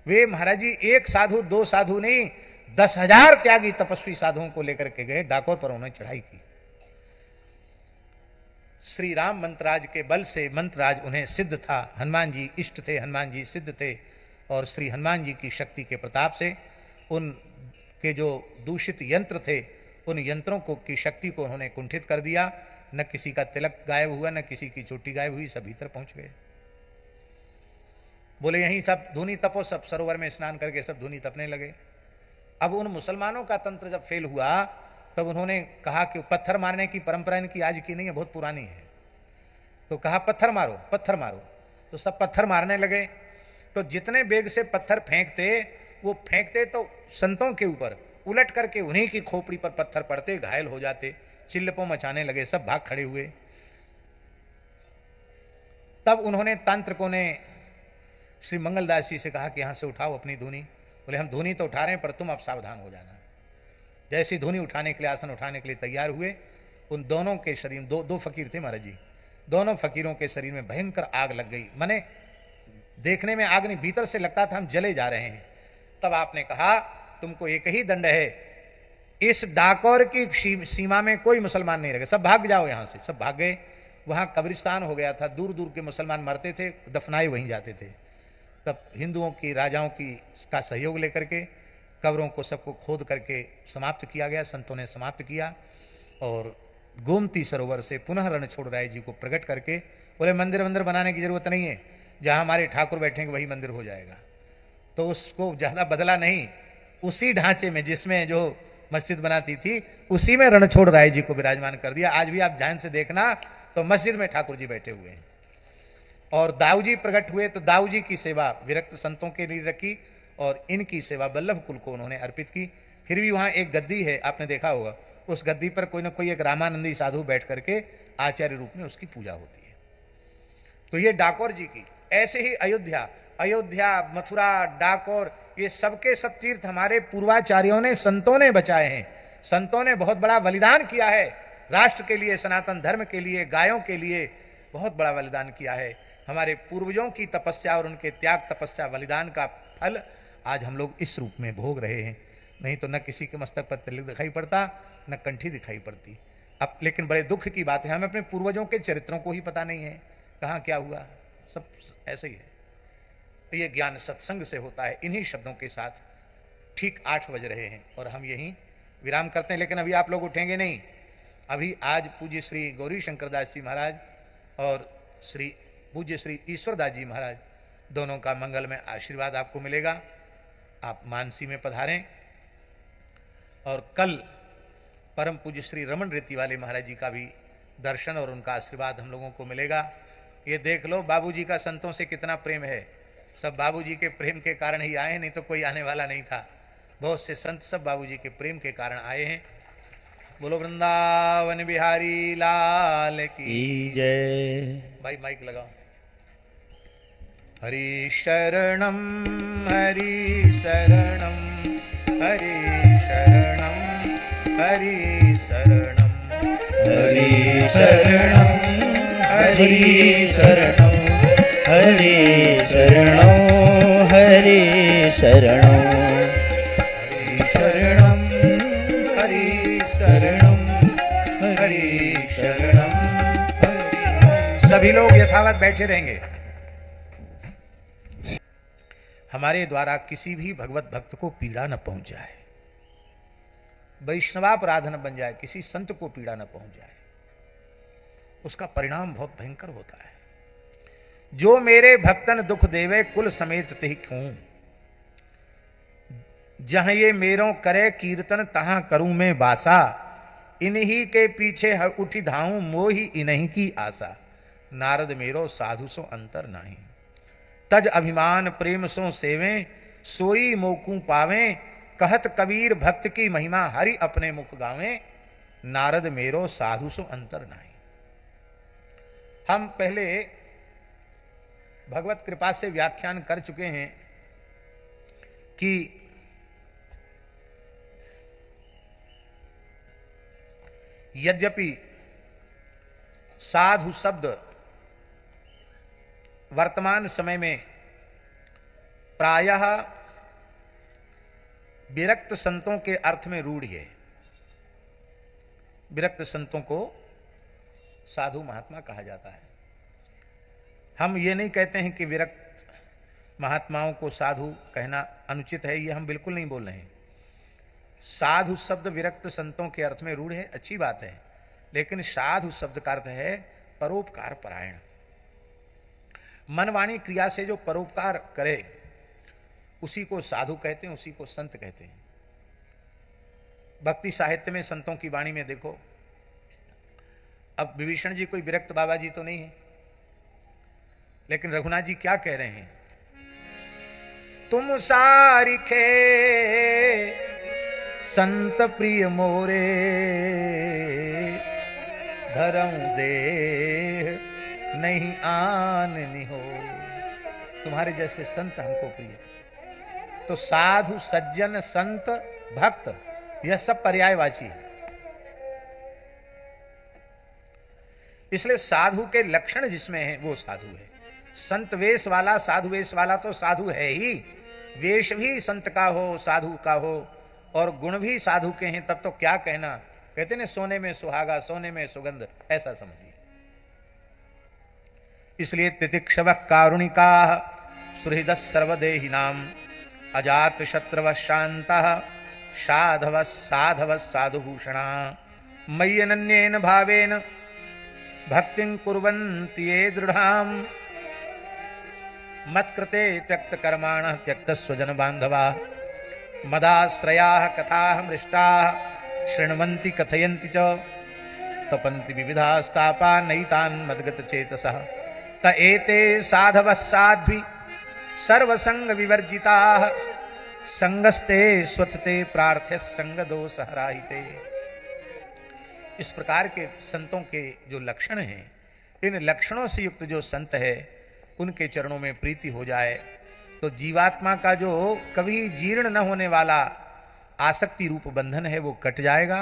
वे महाराज जी एक साधु दो साधु नहीं, 10,000 त्यागी तपस्वी साधुओं को लेकर के गए, डाकोर पर उन्होंने चढ़ाई की। श्री राम मंत्रराज के बल से, मंत्रराज उन्हें सिद्ध था, हनुमान जी इष्ट थे, हनुमान जी सिद्ध थे, और श्री हनुमान जी की शक्ति के प्रताप से उनके जो दूषित यंत्र थे, उन यंत्रों को की शक्ति को उन्होंने कुंठित कर दिया। न किसी का तिलक गायब हुआ, न किसी की चोटी गायब हुई, सब भीतर पहुंच गए। बोले यहीं सब धुनी तपो, सब सरोवर में स्नान करके सब धुनी तपने लगे। अब उन मुसलमानों का तंत्र जब फेल हुआ, तब उन्होंने कहा कि पत्थर मारने की परंपरा इनकी आज की नहीं है, बहुत पुरानी है। तो कहा पत्थर मारो, पत्थर मारो। तो सब पत्थर मारने लगे। तो जितने बेग से पत्थर फेंकते, वो फेंकते तो संतों के ऊपर, उलट करके उन्हीं की खोपड़ी पर पत्थर पड़ते, घायल हो जाते, चिल्लपों मचाने लगे, सब भाग खड़े हुए। तब उन्होंने तांत्रिकों ने श्री मंगलदास जी से कहा कि यहां से उठाओ अपनी धुनी। बोले हम धुनी तो उठा रहे हैं, पर तुम अब सावधान हो जाना। जैसी धुनी उठाने के लिए, आसन उठाने के लिए तैयार हुए, उन दोनों के शरीर, दो फकीर थे महाराज जी, दोनों फकीरों के शरीर में भयंकर आग लग गई। माने देखने में आग नहीं, भीतर से लगता था हम जले जा रहे हैं। तब आपने कहा तुमको एक ही दंड है, इस डाकोर की सीमा में कोई मुसलमान नहीं रहे, सब भाग जाओ यहां से। सब भाग गए। वहां कब्रिस्तान हो गया था, दूर दूर के मुसलमान मरते थे, दफनाए वहीं जाते थे। तब हिंदुओं की, राजाओं की का सहयोग लेकर के कब्रों को सबको खोद करके समाप्त किया गया, संतों ने समाप्त किया। और गोमती सरोवर से पुनः रणछोड़राय जी को प्रकट करके बोले मंदिर वंदिर बनाने की जरूरत नहीं है, जहां हमारे ठाकुर बैठेंगे वही मंदिर हो जाएगा। तो उसको ज्यादा बदला नहीं, उसी ढांचे में जिसमें जो मस्जिद बनाती थी, उसी में रणछोड़राय जी को विराजमान कर दिया। आज भी आप ध्यान से देखना तो मस्जिद में ठाकुर जी बैठे हुए हैं। और दाऊ जी प्रकट हुए तो दाऊ जी की सेवा विरक्त संतों के लिए रखी और इनकी सेवा वल्लभ कुल को उन्होंने अर्पित की। फिर भी वहां एक गद्दी है, आपने देखा होगा, उस गद्दी पर कोई ना कोई एक रामानंदी साधु बैठ करके आचार्य रूप में उसकी पूजा होती है। तो ये डाकोर जी की, ऐसे ही अयोध्या, मथुरा, डाकोर, ये सबके सब तीर्थ हमारे पूर्वाचार्यों ने, संतों ने बचाए हैं। संतों ने बहुत बड़ा बलिदान किया है राष्ट्र के लिए, सनातन धर्म के लिए, गायों के लिए बहुत बड़ा बलिदान किया है। हमारे पूर्वजों की तपस्या और उनके त्याग, तपस्या, बलिदान का फल आज हम लोग इस रूप में भोग रहे हैं। नहीं तो न किसी के मस्तक पर तिलक दिखाई पड़ता, न कंठी दिखाई पड़ती। अब लेकिन बड़े दुख की बात है, हमें अपने पूर्वजों के चरित्रों को ही पता नहीं है, कहाँ क्या हुआ, सब ऐसे ही है। तो ये ज्ञान सत्संग से होता है। इन्हीं शब्दों के साथ ठीक 8 बज रहे हैं और हम यहीं विराम करते हैं। लेकिन अभी आप लोग उठेंगे नहीं। अभी आज पूज्य श्री गौरी शंकर दास जी महाराज और पूज्य श्री ईश्वरदास जी महाराज दोनों का मंगल में आशीर्वाद आपको मिलेगा। आप मानसी में पधारें। और कल परम पूज्य श्री रमन रीति वाले महाराज जी का भी दर्शन और उनका आशीर्वाद हम लोगों को मिलेगा। ये देख लो बाबूजी का संतों से कितना प्रेम है। सब बाबूजी के प्रेम के कारण ही आए हैं, नहीं तो कोई आने वाला नहीं था। बहुत से संत सब बाबूजी के प्रेम के कारण आए हैं। बोलो वृंदावन बिहारी लाल की जय। भाई माइक लगाओ। हरि शरणम हरि शरणम हरि शरणम हरि शरणम हरि शरणम हरि शरणम हरि शरणम हरि शरणम हरि शरणम हरि शरणम। सभी लोग यथावत बैठे रहेंगे। हमारे द्वारा किसी भी भगवत भक्त को पीड़ा न पहुंच जाए, वैष्णवापराध न बन जाए, किसी संत को पीड़ा न पहुंच जाए, उसका परिणाम बहुत भयंकर होता है। जो मेरे भक्तन दुख देवे कुल समेत तिहि क्यों, जहां ये मेरो करे कीर्तन तहां करूं मैं बासा, इन्हीं के पीछे उठी धाऊं मोही इन्हीं की आशा, नारद मेरो साधु सो अंतर नाही, तज अभिमान प्रेम सो सेवें सोई मोकू पावें, कहत कबीर भक्त की महिमा हरि अपने मुख गावें, नारद मेरो साधु सो अंतर नाही। हम पहले भगवत कृपा से व्याख्यान कर चुके हैं कि यद्यपि साधु शब्द वर्तमान समय में प्रायः विरक्त संतों के अर्थ में रूढ़ है। विरक्त संतों को साधु महात्मा कहा जाता है। हम ये नहीं कहते हैं कि विरक्त महात्माओं को साधु कहना अनुचित है, ये हम बिल्कुल नहीं बोल रहे हैं। साधु शब्द विरक्त संतों के अर्थ में रूढ़ है, अच्छी बात है, लेकिन साधु शब्द का अर्थ है परोपकार परायण। मन वाणी क्रिया से जो परोपकार करे उसी को साधु कहते हैं, उसी को संत कहते हैं। भक्ति साहित्य में संतों की वाणी में देखो, अब विभीषण जी कोई विरक्त बाबा जी तो नहीं है, लेकिन रघुनाथ जी क्या कह रहे हैं? तुम सारिखे संत प्रिय मोरे, धरम दे नहीं आननी हो। तुम्हारे जैसे संत हमको प्रिय। तो साधु, सज्जन, संत, भक्त, यह सब पर्यायवाची है। इसलिए साधु के लक्षण जिसमें है वो साधु है। संत वेश वाला, साधु वेश वाला तो साधु है ही। वेश भी संत का हो, साधु का हो, और गुण भी साधु के हैं, तब तो क्या कहना। कहते ना, सोने में सुहागा, सोने में सुगंध, ऐसा समझिए। इसलिए तितिक्षव कारुणिका सुहृद सर्वदेहिनाम अजात शत्रव शांत साधव साधव साधुभूषणा मयि अनन्येन भावेन भक्तिं कुर्वन्ति ये दृढ़ाम मत्कृते त्यक्त कर्माणः त्यक्त स्वजन बांधवा मदाश्रयाः कथाः मृष्टाः शृण्वन्ति कथयन्ति च तपन्ति विविधास्तापा नैतान् मद्गत चेतसः त एते साधवः साध्वी सर्वसंग विवर्जिताः संगस्ते स्वच्छते प्रार्थ्य संग दोष हराहिते। इस प्रकार के संतों के जो लक्षण हैं, इन लक्षणों से युक्त जो संत है उनके चरणों में प्रीति हो जाए तो जीवात्मा का जो कभी जीर्ण न होने वाला आसक्ति रूप बंधन है वो कट जाएगा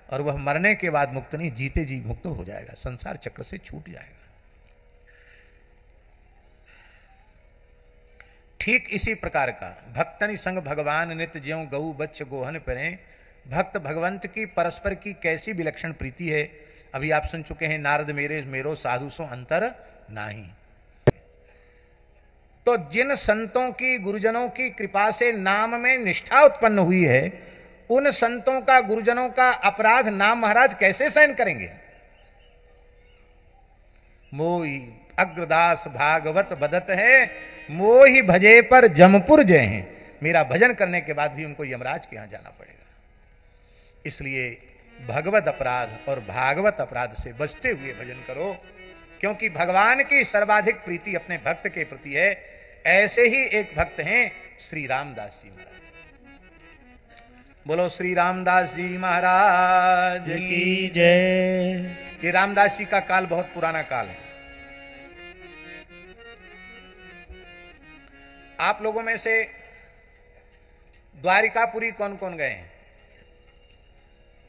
और वह मरने के बाद मुक्त नहीं, जीते जी मुक्त हो जाएगा, संसार चक्र से छूट जाएगा। ठीक इसी प्रकार का भक्तनि संग भगवान नित्य ज्यों गऊ बच्च गोहन परे। भक्त भगवंत की परस्पर की कैसी विलक्षण प्रीति है, अभी आप सुन चुके हैं, नारद मेरे मेरो साधु सो अंतर नाही। तो जिन संतों की, गुरुजनों की कृपा से नाम में निष्ठा उत्पन्न हुई है, उन संतों का, गुरुजनों का अपराध नाम महाराज कैसे सहन करेंगे? मोहि अग्रदास भागवत बदत है, मोहि भजे पर जमपुर जय हैं। मेरा भजन करने के बाद भी उनको यमराज के यहां जाना पड़ेगा। इसलिए भगवत अपराध और भागवत अपराध से बचते हुए भजन करो, क्योंकि भगवान की सर्वाधिक प्रीति अपने भक्त के प्रति है। ऐसे ही एक भक्त हैं श्री रामदास जी महाराज। बोलो श्री रामदास जी महाराज की जय। ये रामदास जी का काल बहुत पुराना काल है। आप लोगों में से द्वारिकापुरी कौन कौन गए हैं?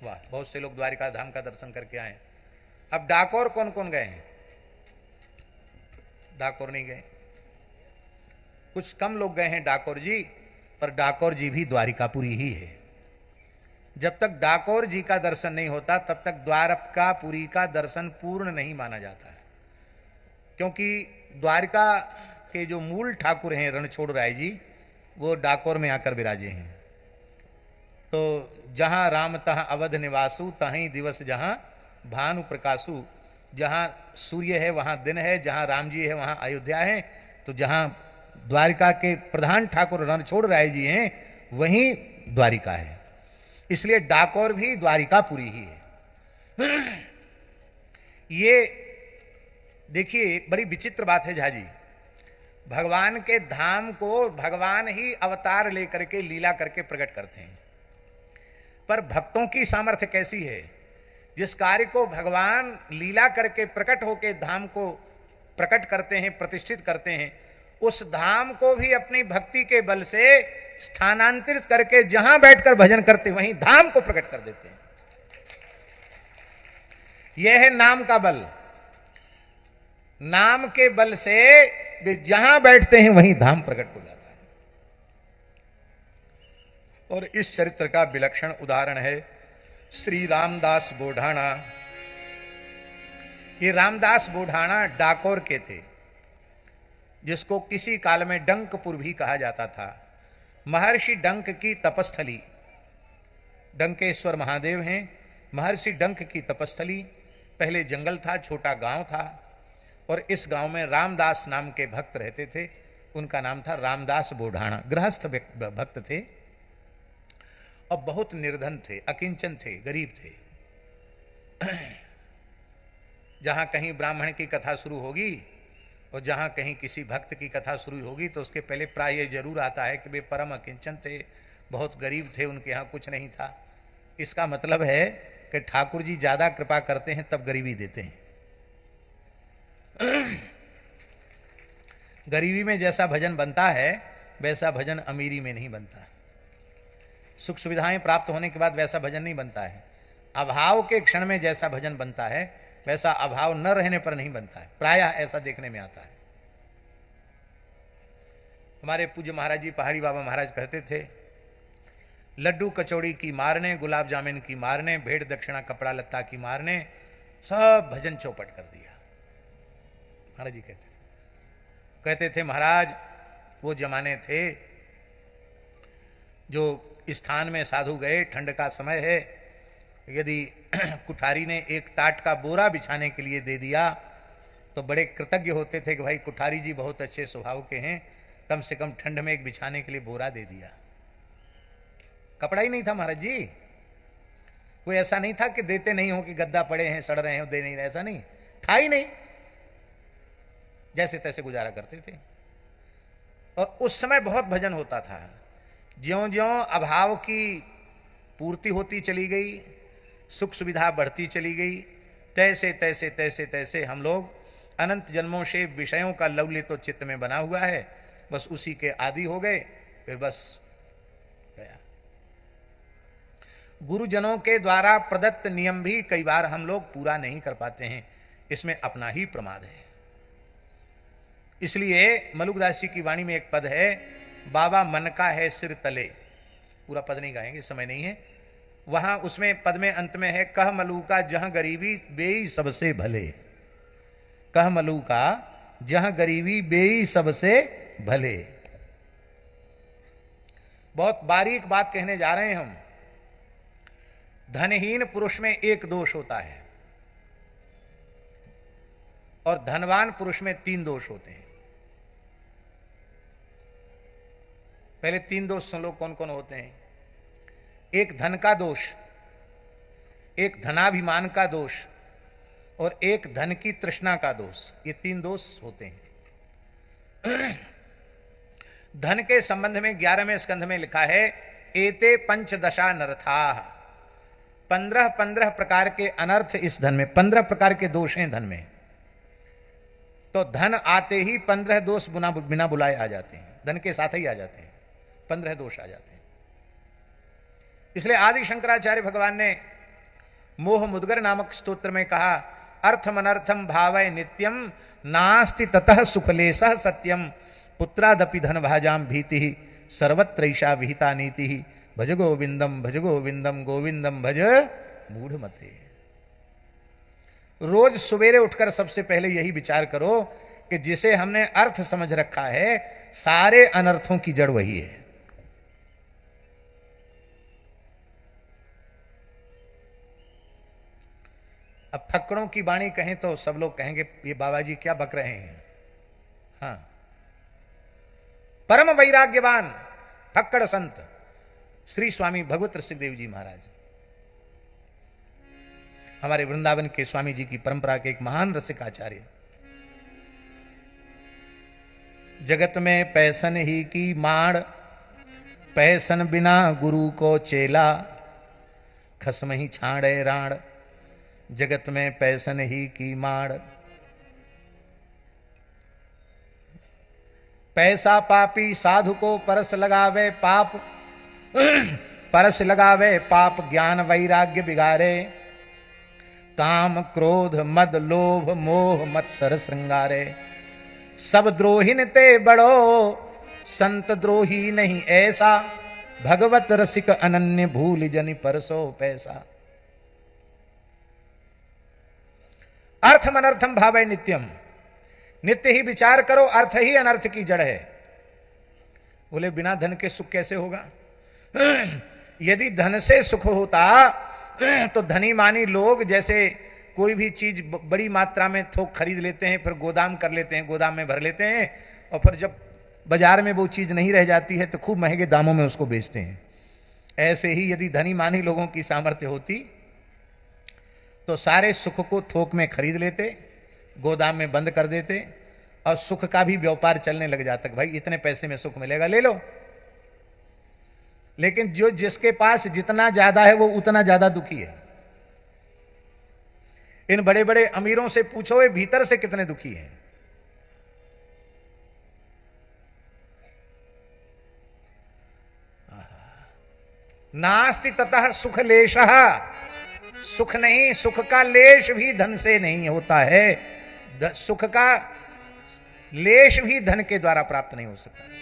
वाह, बहुत से लोग द्वारिका धाम का दर्शन करके आए। अब डाकोर कौन कौन गए हैं? डाकोर नहीं गए। कुछ कम लोग गए हैं डाकोर जी, पर डाकोर जी भी द्वारिकापुरी ही है। जब तक डाकोर जी का दर्शन नहीं होता तब तक द्वारकापुरी का दर्शन पूर्ण नहीं माना जाता है, क्योंकि द्वारिका के जो मूल ठाकुर हैं रणछोड़ राय जी, वो डाकोर में आकर विराजे हैं। तो जहां राम तहां अवध निवासु, तहीं दिवस जहां भानु प्रकाशु। जहां सूर्य है वहां दिन है, जहां राम जी है वहां अयोध्या है। तो जहां द्वारिका के प्रधान ठाकुर रणछोड़ राय जी हैं वहीं द्वारिका है। इसलिए डाकोर भी द्वारिकापुरी ही है। ये देखिए, बड़ी विचित्र बात है झा जी। भगवान के धाम को भगवान ही अवतार लेकर के लीला करके प्रकट करते हैं, पर भक्तों की सामर्थ्य कैसी है? जिस कार्य को भगवान लीला करके प्रकट होके धाम को प्रकट करते हैं, प्रतिष्ठित करते हैं, उस धाम को भी अपनी भक्ति के बल से स्थानांतरित करके जहां बैठकर भजन करते वहीं धाम को प्रकट कर देते हैं। यह है नाम का बल। नाम के बल से वे जहां बैठते हैं वहीं धाम प्रकट हो जाता है। और इस चरित्र का विलक्षण उदाहरण है श्री रामदास बोढ़ाणा। ये रामदास बोढ़ाणा डाकोर के थे, जिसको किसी काल में डंकपुर भी कहा जाता था। महर्षि डंक की तपस्थली, डंकेश्वर महादेव हैं, महर्षि डंक की तपस्थली। पहले जंगल था, छोटा गांव था, और इस गांव में रामदास नाम के भक्त रहते थे। उनका नाम था रामदास बोढ़ाणा। गृहस्थ भक्त थे और बहुत निर्धन थे, अकिंचन थे, गरीब थे। जहां कहीं ब्राह्मण की कथा शुरू होगी और जहां कहीं किसी भक्त की कथा शुरू होगी तो उसके पहले प्राय ये जरूर आता है कि वे परम अकिंचन थे, बहुत गरीब थे, उनके यहाँ कुछ नहीं था। इसका मतलब है कि ठाकुर जी ज्यादा कृपा करते हैं तब गरीबी देते हैं। गरीबी में जैसा भजन बनता है वैसा भजन अमीरी में नहीं बनता। सुख सुविधाएं प्राप्त होने के बाद वैसा भजन नहीं बनता है। अभाव के क्षण में जैसा भजन बनता है वैसा अभाव न रहने पर नहीं बनता है। प्रायः ऐसा देखने में आता है। हमारे पूज्य महाराज जी पहाड़ी बाबा महाराज कहते थे, लड्डू कचौड़ी की मारने, गुलाब जामुन की मारने, भेड़ दक्षिणा कपड़ा लत्ता की मारने, सब भजन चौपट कर दिया। महाराज जी कहते थे महाराज वो जमाने थे जो स्थान में साधु गए, ठंड का समय है, यदि कुठारी ने एक टाट का बोरा बिछाने के लिए दे दिया तो बड़े कृतज्ञ होते थे कि भाई कुठारी जी बहुत अच्छे स्वभाव के हैं, कम से कम ठंड में एक बिछाने के लिए बोरा दे दिया। कपड़ा ही नहीं था महाराज जी, कोई ऐसा नहीं था कि देते नहीं हो कि गद्दा पड़े हैं सड़ रहे हो दे नहीं रहे, ऐसा नहीं था ही नहीं, जैसे तैसे गुजारा करते थे। और उस समय बहुत भजन होता था। ज्यों ज्यों अभाव की पूर्ति होती चली गई, सुख सुविधा बढ़ती चली गई, तैसे तैसे तैसे तैसे हम लोग अनंत जन्मों से विषयों का लवल्य तो चित्त में बना हुआ है, बस उसी के आदी हो गए, फिर बस गया। गुरुजनों के द्वारा प्रदत्त नियम भी कई बार हम लोग पूरा नहीं कर पाते हैं, इसमें अपना ही प्रमाद है। इसलिए मलुकदास जी की वाणी में एक पद है, बाबा मन का है सिर तले। पूरा पद नहीं गाएंगे, समय नहीं है। वहां उसमें पद में अंत में है, कह मलू का जहां गरीबी बेई सबसे भले। कह मलू का जहां गरीबी बेई सबसे भले। बहुत बारीक बात कहने जा रहे हैं हम। धनहीन पुरुष में एक दोष होता है और धनवान पुरुष में 3 दोष होते हैं। पहले 3 दोष सुन लो कौन कौन होते हैं। एक धन का दोष, एक धनाभिमान का दोष और एक धन की तृष्णा का दोष। ये 3 दोष होते हैं। धन के संबंध में 11वें स्कंध में लिखा है, एते पंचदशा नरथाः। 15 प्रकार के अनर्थ इस धन में, 15 प्रकार के दोष हैं धन में। तो धन आते ही 15 दोष बिना बुलाए आ जाते हैं, धन के साथ ही आ जाते हैं, 15 दोष आ जाते हैं। इसलिए आदि शंकराचार्य भगवान ने मोह मुद्गर नामक स्तोत्र में कहा, अर्थम अनर्थम भावय नित्यम नास्ति ततः सुखलेशः सत्यम पुत्रादपि धन भाजाम भीति सर्वत्रैषा विहिता नीति भज गोविंदम गोविंदम भज मूढ़मते। रोज सवेरे उठकर सबसे पहले यही विचार करो कि जिसे हमने अर्थ समझ रखा है सारे अनर्थों की जड़ वही है। अब फक्कड़ों की वाणी कहें तो सब लोग कहेंगे ये बाबा जी क्या बक रहे हैं। हाँ, परम वैराग्यवान फक्कड़ संत श्री स्वामी भगवत ऋषिदेव जी महाराज, हमारे वृंदावन के स्वामी जी की परंपरा के एक महान रसिकाचार्य। जगत में पैसन ही की माड़, पैसन बिना गुरु को चेला, खसम ही छाड़े राण, जगत में पैसन ही की माड़। पैसा पापी साधु को परस लगावे पाप, परस लगावे पाप ज्ञान वैराग्य बिगाड़े। काम क्रोध मद लोभ मोह मत्सर श्रृंगारे, सब द्रोहिन ते बड़ो संत द्रोही नहीं ऐसा, भगवत रसिक अनन्य भूल जनि परसो पैसा। अर्थम अनर्थम भावै नित्यम, नित्य ही विचार करो, अर्थ ही अनर्थ की जड़ है। बोले बिना धन के सुख कैसे होगा? यदि धन से सुख होता तो धनी मानी लोग जैसे कोई भी चीज बड़ी मात्रा में थोक खरीद लेते हैं, फिर गोदाम कर लेते हैं, गोदाम में भर लेते हैं, और फिर जब बाजार में वो चीज नहीं रह जाती है तो खूब महंगे दामों में उसको बेचते हैं। ऐसे ही यदि धनी मानी लोगों की सामर्थ्य होती तो सारे सुख को थोक में खरीद लेते, गोदाम में बंद कर देते, और सुख का भी व्यापार चलने लग जाता कि भाई इतने पैसे में सुख मिलेगा, ले लो। लेकिन जो जिसके पास जितना ज्यादा है वो उतना ज्यादा दुखी है। इन बड़े बड़े अमीरों से पूछो ये भीतर से कितने दुखी हैं। नास्ति ततः सुख लेशः, सुख नहीं, सुख का लेश भी धन से नहीं होता है। सुख का लेश भी धन के द्वारा प्राप्त नहीं हो सकता।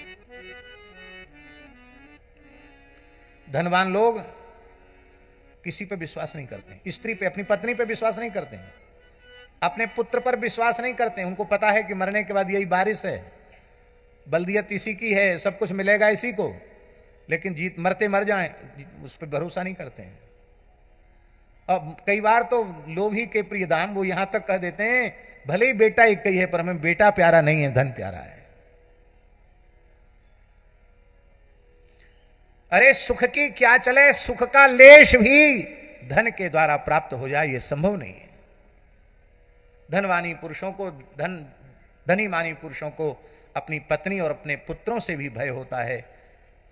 धनवान लोग किसी पे विश्वास नहीं करते हैं, स्त्री पे, अपनी पत्नी पे विश्वास नहीं करते हैं, अपने पुत्र पर विश्वास नहीं करते हैं। उनको पता है कि मरने के बाद यही बारिश है, बल्दियत इसी की है, सब कुछ मिलेगा इसी को, लेकिन जीत मरते मर जाएं उस पर भरोसा नहीं करते हैं। अब कई बार तो लोभी के प्रिय दाम वो यहां तक कह देते हैं भले ही बेटा एक ही है पर हमें बेटा प्यारा नहीं है, धन प्यारा है। अरे सुख की क्या चले, सुख का लेश भी धन के द्वारा प्राप्त हो जाए ये संभव नहीं है। धनवानी पुरुषों को, धनी मानी पुरुषों को अपनी पत्नी और अपने पुत्रों से भी भय होता है,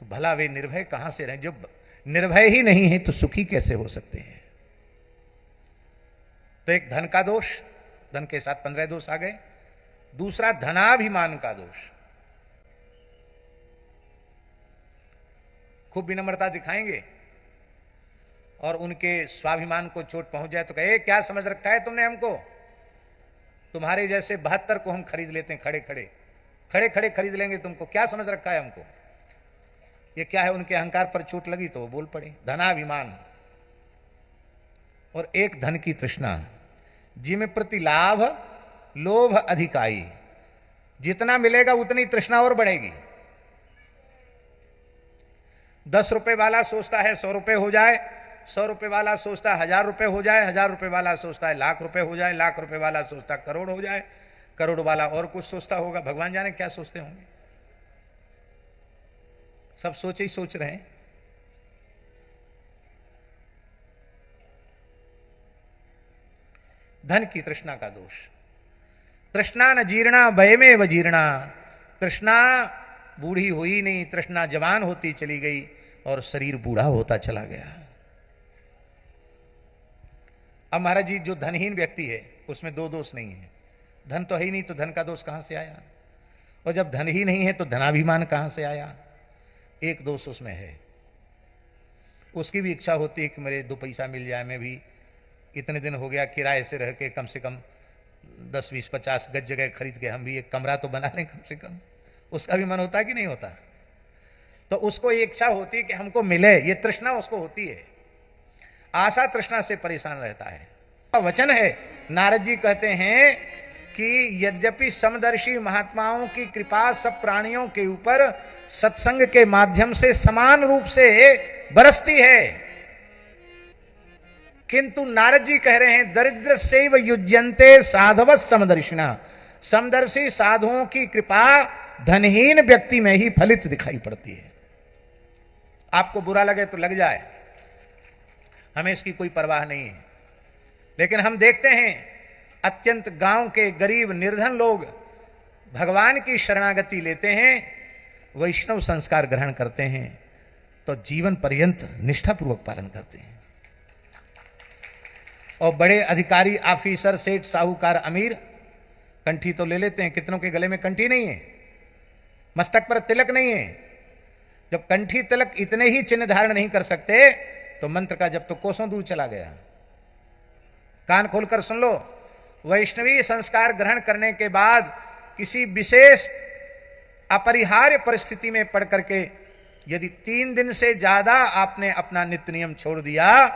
तो भला वे निर्भय कहां से रहे? जब निर्भय ही नहीं है तो सुखी कैसे हो सकते हैं? तो एक धन का दोष, धन के साथ 15 दोष आ गए। दूसरा धनाभिमान का दोष। खूब विनम्रता दिखाएंगे और उनके स्वाभिमान को चोट पहुंच जाए तो कहे क्या समझ रखा है तुमने हमको? तुम्हारे जैसे 72 को हम खरीद लेते हैं, खड़े खड़े खरीद लेंगे तुमको, क्या समझ रखा है हमको? ये क्या है? उनके अहंकार पर चोट लगी तो वो बोल पड़े। धनाभिमान और एक धन की तृष्णा, जिम प्रति लाभ लोभ अधिकाई, जितना मिलेगा उतनी तृष्णा और बढ़ेगी। 10 रुपए वाला सोचता है 100 रुपए हो जाए, 100 रुपए वाला सोचता है 1000 रुपए हो जाए, 1000 रुपए वाला सोचता है लाख रुपए हो जाए, लाख रुपए वाला सोचता है करोड़ हो जाए, करोड़ वाला और कुछ सोचता होगा, भगवान जाने क्या सोचते होंगे। सब सोच ही सोच रहे हैं। धन की तृष्णा का दोष। तृष्णा न जीर्णा भयमेव जीर्णा, तृष्णा बूढ़ी हुई नहीं, तृष्णा जवान होती चली गई और शरीर बूढ़ा होता चला गया। अब महाराज जी जो धनहीन व्यक्ति है उसमें 2 दोष नहीं है। धन तो है ही नहीं तो धन का दोष कहां से आया? और जब धन ही नहीं है तो धनाभिमान कहां से आया? एक दोष उसमें है, उसकी भी इच्छा होती है कि मेरे 2 पैसा मिल जाए, मैं भी इतने दिन हो गया किराए से रह के कम से कम 10 20 50 गज जगह खरीद के हम भी एक कमरा तो बना लें कम से कम। उसका भी मन होता है कि नहीं होता? तो उसको ये इच्छा होती है कि हमको मिले, ये तृष्णा उसको होती है। आशा तृष्णा से परेशान रहता है। वचन है, नारद जी कहते हैं कि यद्यपि समदर्शी महात्माओं की कृपा सब प्राणियों के ऊपर सत्संग के माध्यम से समान रूप से बरसती है, किंतु नारद जी कह रहे हैं दरिद्र सेव युज्यन्ते साधव समदर्शिना, समदर्शी साधुओं की कृपा धनहीन व्यक्ति में ही फलित दिखाई पड़ती है। आपको बुरा लगे तो लग जाए, हमें इसकी कोई परवाह नहीं है। लेकिन हम देखते हैं अत्यंत गांव के गरीब निर्धन लोग भगवान की शरणागति लेते हैं, वैष्णव संस्कार ग्रहण करते हैं, तो जीवन पर्यंत निष्ठापूर्वक पालन करते हैं। और बड़े अधिकारी, ऑफिसर, सेठ, साहूकार, अमीर कंठी तो ले लेते हैं, कितनों के गले में कंठी नहीं है, मस्तक पर तिलक नहीं है। जब कंठी तिलक इतने ही चिन्ह धारण नहीं कर सकते तो मंत्र का जब तो कोसों दूर चला गया। कान खोलकर सुन लो, वैष्णवी संस्कार ग्रहण करने के बाद किसी विशेष अपरिहार्य परिस्थिति में पड़ करके यदि 3 दिन से ज्यादा आपने अपना नित्य नियम छोड़ दिया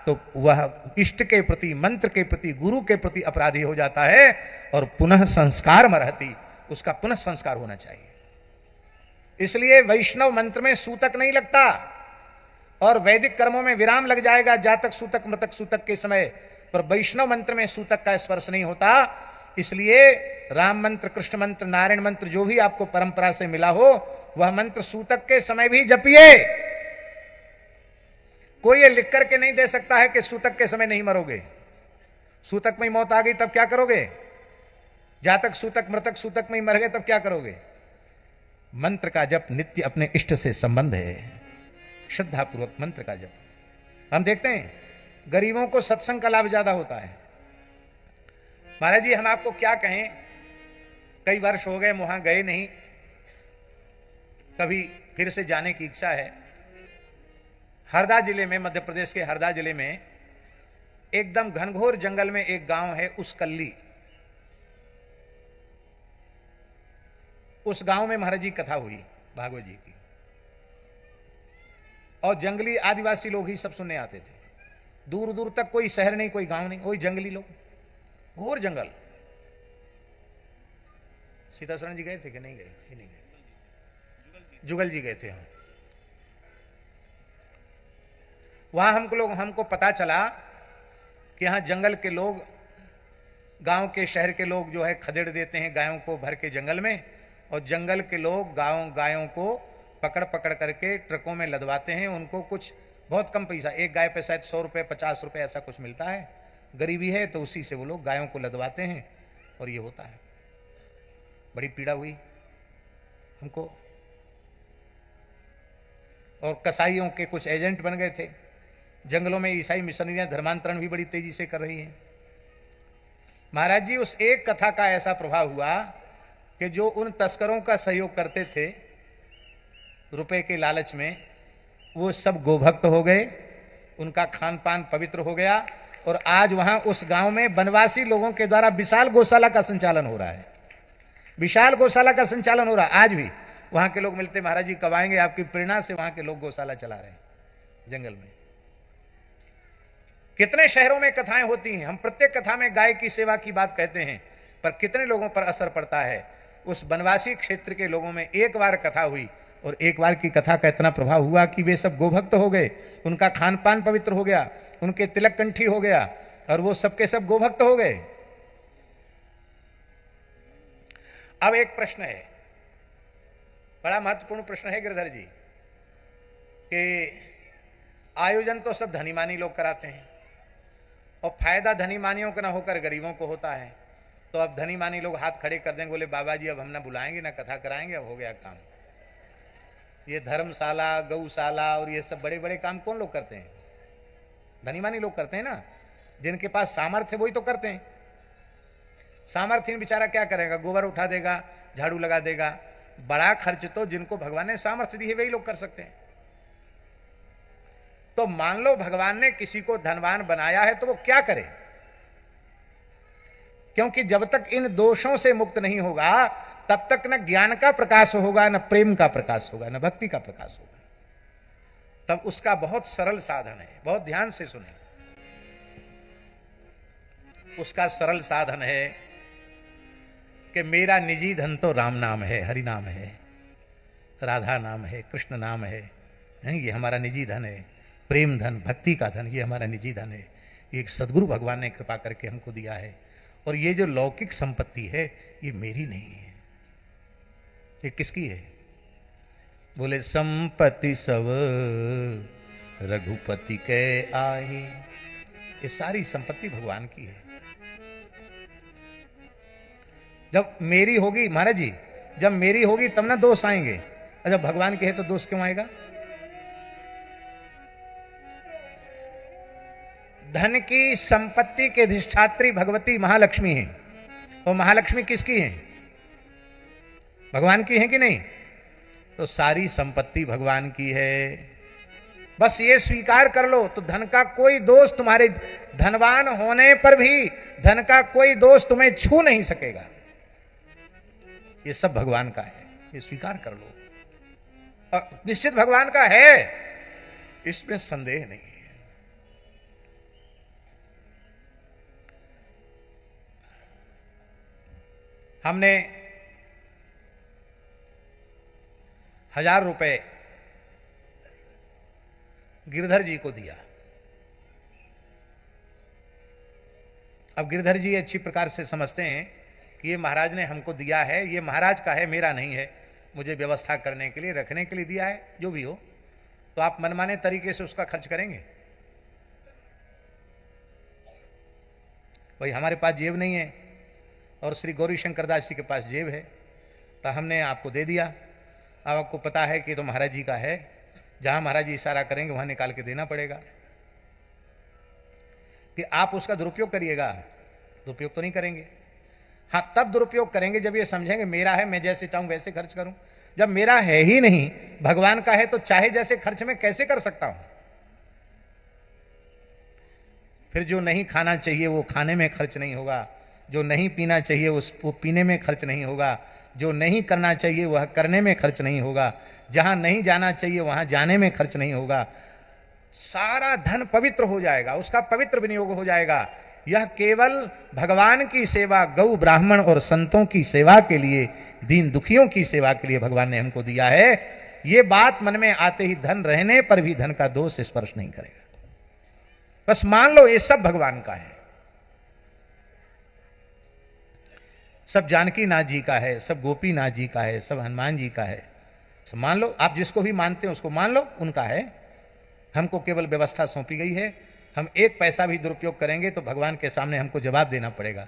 तो वह इष्ट के प्रति, मंत्र के प्रति, गुरु के प्रति अपराधी हो जाता है और पुनः संस्कार मरहति, उसका पुनः संस्कार होना चाहिए। इसलिए वैष्णव मंत्र में सूतक नहीं लगता और वैदिक कर्मों में विराम लग जाएगा जातक सूतक मृतक सूतक के समय, पर वैष्णव मंत्र में सूतक का स्पर्श नहीं होता। इसलिए राम मंत्र, कृष्ण मंत्र, नारायण मंत्र जो भी आपको परंपरा से मिला हो वह मंत्र सूतक के समय भी जपिए। कोई ये लिख करके नहीं दे सकता है कि सूतक के समय नहीं मरोगे। सूतक में मौत आ गई तब क्या करोगे? जातक सूतक मृतक सूतक में मर गए तब क्या करोगे? मंत्र का जप नित्य अपने इष्ट से संबंध है, श्रद्धा पूर्वक मंत्र का जप। हम देखते हैं गरीबों को सत्संग का लाभ ज्यादा होता है। महाराज जी हम आपको क्या कहें, कई वर्ष हो गए वहां गए नहीं, कभी फिर से जाने की इच्छा है। हरदा जिले में, मध्य प्रदेश के हरदा जिले में एकदम घनघोर जंगल में एक गांव है उसकल्ली। उस गांव में महाराज जी कथा हुई भागवत जी की, और जंगली आदिवासी लोग ही सब सुनने आते थे। दूर दूर तक कोई शहर नहीं, कोई गांव नहीं, वही जंगली लोग, घोर जंगल। सीताशरण जी गए थे कि नहीं गए? ही नहीं गए, जुगल जी गए थे हम। वहां हमको पता चला कि यहां जंगल के लोग, गांव के शहर के लोग जो है खदेड़ देते हैं गायों को भर के जंगल में, और जंगल के लोग गायों को पकड़ पकड़ करके ट्रकों में लदवाते हैं। उनको कुछ बहुत कम पैसा, एक गाय पे शायद 100 रुपये 50 रुपये ऐसा कुछ मिलता है। गरीबी है तो उसी से वो लोग गायों को लदवाते हैं और ये होता है। बड़ी पीड़ा हुई हमको। और कसाईयों के कुछ एजेंट बन गए थे। जंगलों में ईसाई मिशनरियां धर्मांतरण भी बड़ी तेजी से कर रही हैं। महाराज जी उस एक कथा का ऐसा प्रभाव हुआ कि जो उन तस्करों का सहयोग करते थे रुपए के लालच में, वो सब गोभक्त हो गए, उनका खान पान पवित्र हो गया। और आज वहां उस गांव में वनवासी लोगों के द्वारा विशाल गौशाला का संचालन हो रहा है। विशाल गौशाला का संचालन हो रहा है। आज भी वहां के लोग मिलते, महाराज जी कब आएंगे? आपकी प्रेरणा से वहां के लोग गौशाला चला रहे हैं जंगल में। कितने शहरों में कथाएं होती हैं। हम प्रत्येक कथा में गाय की सेवा की बात कहते हैं, पर कितने लोगों पर असर पड़ता है। उस वनवासी क्षेत्र के लोगों में एक बार कथा हुई और एक बार की कथा का इतना प्रभाव हुआ कि वे सब गोभक्त हो गए, उनका खान पान पवित्र हो गया, उनके तिलक कंठी हो गया और वो सबके सब गोभक्त हो गए। अब एक प्रश्न है, बड़ा महत्वपूर्ण प्रश्न है गिरधर जी, कि आयोजन तो सब धनीमानी लोग कराते हैं और फायदा धनीमानियों का ना होकर गरीबों को होता है। तो अब धनीमानी लोग हाथ खड़े कर देंगे, बोले बाबा जी अब हम ना बुलाएंगे ना कथा कराएंगे, अब हो गया काम। ये धर्मशाला, गौशाला और ये सब बड़े बड़े काम कौन लोग करते हैं? धनीमानी लोग करते हैं ना, जिनके पास सामर्थ्य वही तो करते हैं। सामर्थ्य बेचारा क्या करेगा? गोबर उठा देगा, झाड़ू लगा देगा। बड़ा खर्च तो जिनको भगवान ने सामर्थ्य दी है वही लोग कर सकते हैं। तो मान लो भगवान ने किसी को धनवान बनाया है तो वो क्या करे? क्योंकि जब तक इन दोषों से मुक्त नहीं होगा तब तक न ज्ञान का प्रकाश होगा, न प्रेम का प्रकाश होगा, न भक्ति का प्रकाश होगा। तब उसका बहुत सरल साधन है, बहुत ध्यान से सुने। उसका सरल साधन है कि मेरा निजी धन तो राम नाम है, हरि नाम है, राधा नाम है, कृष्ण नाम है, ये हमारा निजी धन है। प्रेम धन, भक्ति का धन, ये हमारा निजी धन है। ये एक सदगुरु भगवान ने कृपा करके हमको दिया है। और ये जो लौकिक संपत्ति है ये मेरी नहीं है, ये किसकी है? बोले संपत्ति सब रघुपति के आही। ये सारी संपत्ति भगवान की है। जब मेरी होगी महाराज जी, जब मेरी होगी तब ना दोष आएंगे। अच्छा भगवान की है तो दोष क्यों आएगा? धन की संपत्ति के अधिष्ठात्री भगवती महालक्ष्मी है। और महालक्ष्मी किसकी है? भगवान की है कि नहीं? तो सारी संपत्ति भगवान की है। बस ये स्वीकार कर लो तो धन का कोई दोष, तुम्हारे धनवान होने पर भी धन का कोई दोष तुम्हें छू नहीं सकेगा। ये सब भगवान का है, ये स्वीकार कर लो। और निश्चित भगवान का है, इसमें संदेह नहीं है। हमने 1000 रुपए गिरधर जी को दिया। अब गिरधर जी अच्छी प्रकार से समझते हैं कि ये महाराज ने हमको दिया है, ये महाराज का है, मेरा नहीं है, मुझे व्यवस्था करने के लिए, रखने के लिए दिया है, जो भी हो। तो आप मनमाने तरीके से उसका खर्च करेंगे। भाई हमारे पास जेब नहीं है और श्री गौरी शंकर दास जी के पास जेब है, तो हमने आपको दे दिया। अब आपको पता है कि तो महाराज जी का है, जहां महाराज जी इशारा करेंगे वहां निकाल के देना पड़ेगा। कि आप उसका दुरुपयोग करिएगा, दुरुपयोग तो नहीं करेंगे। हाँ, तब दुरुपयोग करेंगे जब ये समझेंगे मेरा है, मैं जैसे चाहूं वैसे खर्च करूं। जब मेरा है ही नहीं, भगवान का है, तो चाहे जैसे खर्च में कैसे कर सकता हूं। फिर जो नहीं खाना चाहिए वो खाने में खर्च नहीं होगा, जो नहीं पीना चाहिए वो पीने में खर्च नहीं होगा, जो नहीं करना चाहिए वह करने में खर्च नहीं होगा, जहां नहीं जाना चाहिए वहां जाने में खर्च नहीं होगा। सारा धन पवित्र हो जाएगा, उसका पवित्र विनियोग हो जाएगा। यह केवल भगवान की सेवा, गौ ब्राह्मण और संतों की सेवा के लिए, दीन दुखियों की सेवा के लिए भगवान ने हमको दिया है। ये बात मन में आते ही धन रहने पर भी धन का दोष स्पर्श नहीं करेगा। बस मान लो ये सब भगवान का है, सब जानकी नाथ जी का है, सब गोपी नाथ जी का है, सब हनुमान जी का है। सब मान लो, आप जिसको भी मानते हैं उसको मान लो, उनका है। हमको केवल व्यवस्था सौंपी गई है। हम एक पैसा भी दुरुपयोग करेंगे तो भगवान के सामने हमको जवाब देना पड़ेगा,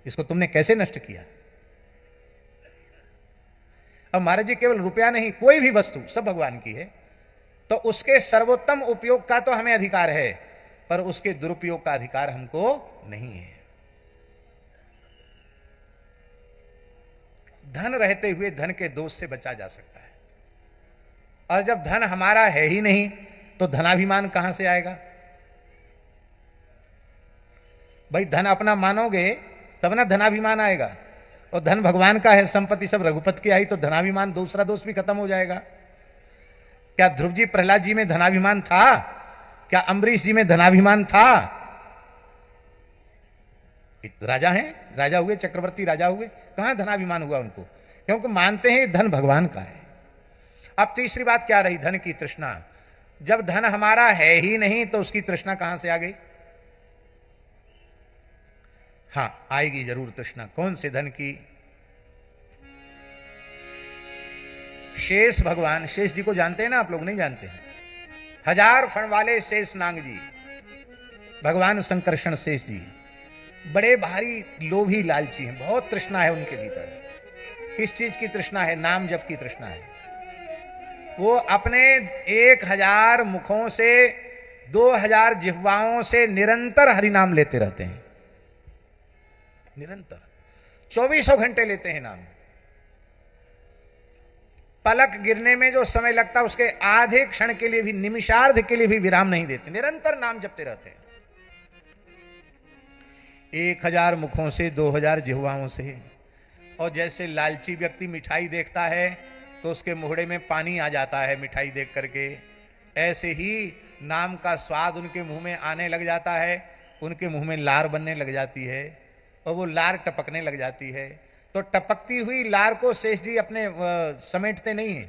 इसको तुमने कैसे नष्ट किया। अब महाराज जी केवल रुपया नहीं, कोई भी वस्तु सब भगवान की है, तो उसके सर्वोत्तम उपयोग का तो हमें अधिकार है, पर उसके दुरुपयोग का अधिकार हमको नहीं है। धन रहते हुए धन के दोष से बचा जा सकता है, और जब धन हमारा है ही नहीं तो धनाभिमान कहां से आएगा। भाई धन अपना मानोगे तब ना धनाभिमान आएगा, और धन भगवान का है, संपत्ति सब रघुपत की आई, तो धनाभिमान दूसरा दोष भी खत्म हो जाएगा। क्या ध्रुव जी प्रहलाद जी में धनाभिमान था? क्या अम्बरीश जी में धनाभिमान था? राजा हैं, राजा हुए, चक्रवर्ती राजा हुए, कहां धनाभिमान हुआ उनको? क्योंकि मानते हैं धन भगवान का है। अब तीसरी बात क्या रही? धन की तृष्णा। जब धन हमारा है ही नहीं तो उसकी तृष्णा कहां से आ गई? हां, आएगी जरूर तृष्णा। कौन से धन की? शेष भगवान, शेष जी को जानते हैं ना आप लोग? नहीं जानते हैं? 1000 फण वाले शेष नांग जी, भगवान संकर्षण शेष जी, बड़े भारी लोभी लालची हैं, बहुत तृष्णा है उनके भीतर। किस चीज की तृष्णा है? नाम जप की तृष्णा है। वो अपने 1000 मुखों से, 2000 जिह्वाओं से निरंतर हरिनाम लेते रहते हैं, निरंतर 24 घंटे लेते हैं नाम। पलक गिरने में जो समय लगता है उसके आधे क्षण के लिए भी, निमिषार्ध के लिए भी विराम नहीं देते, निरंतर नाम जपते रहते हैं। 1000 मुखों से, 2000 जिह्वाओं से। और जैसे लालची व्यक्ति मिठाई देखता है तो उसके मुहड़े में पानी आ जाता है मिठाई देख करके, ऐसे ही नाम का स्वाद उनके मुंह में आने लग जाता है, उनके मुंह में लार बनने लग जाती है, और वो लार टपकने लग जाती है। तो टपकती हुई लार को शेष जी अपने समेटते नहीं है।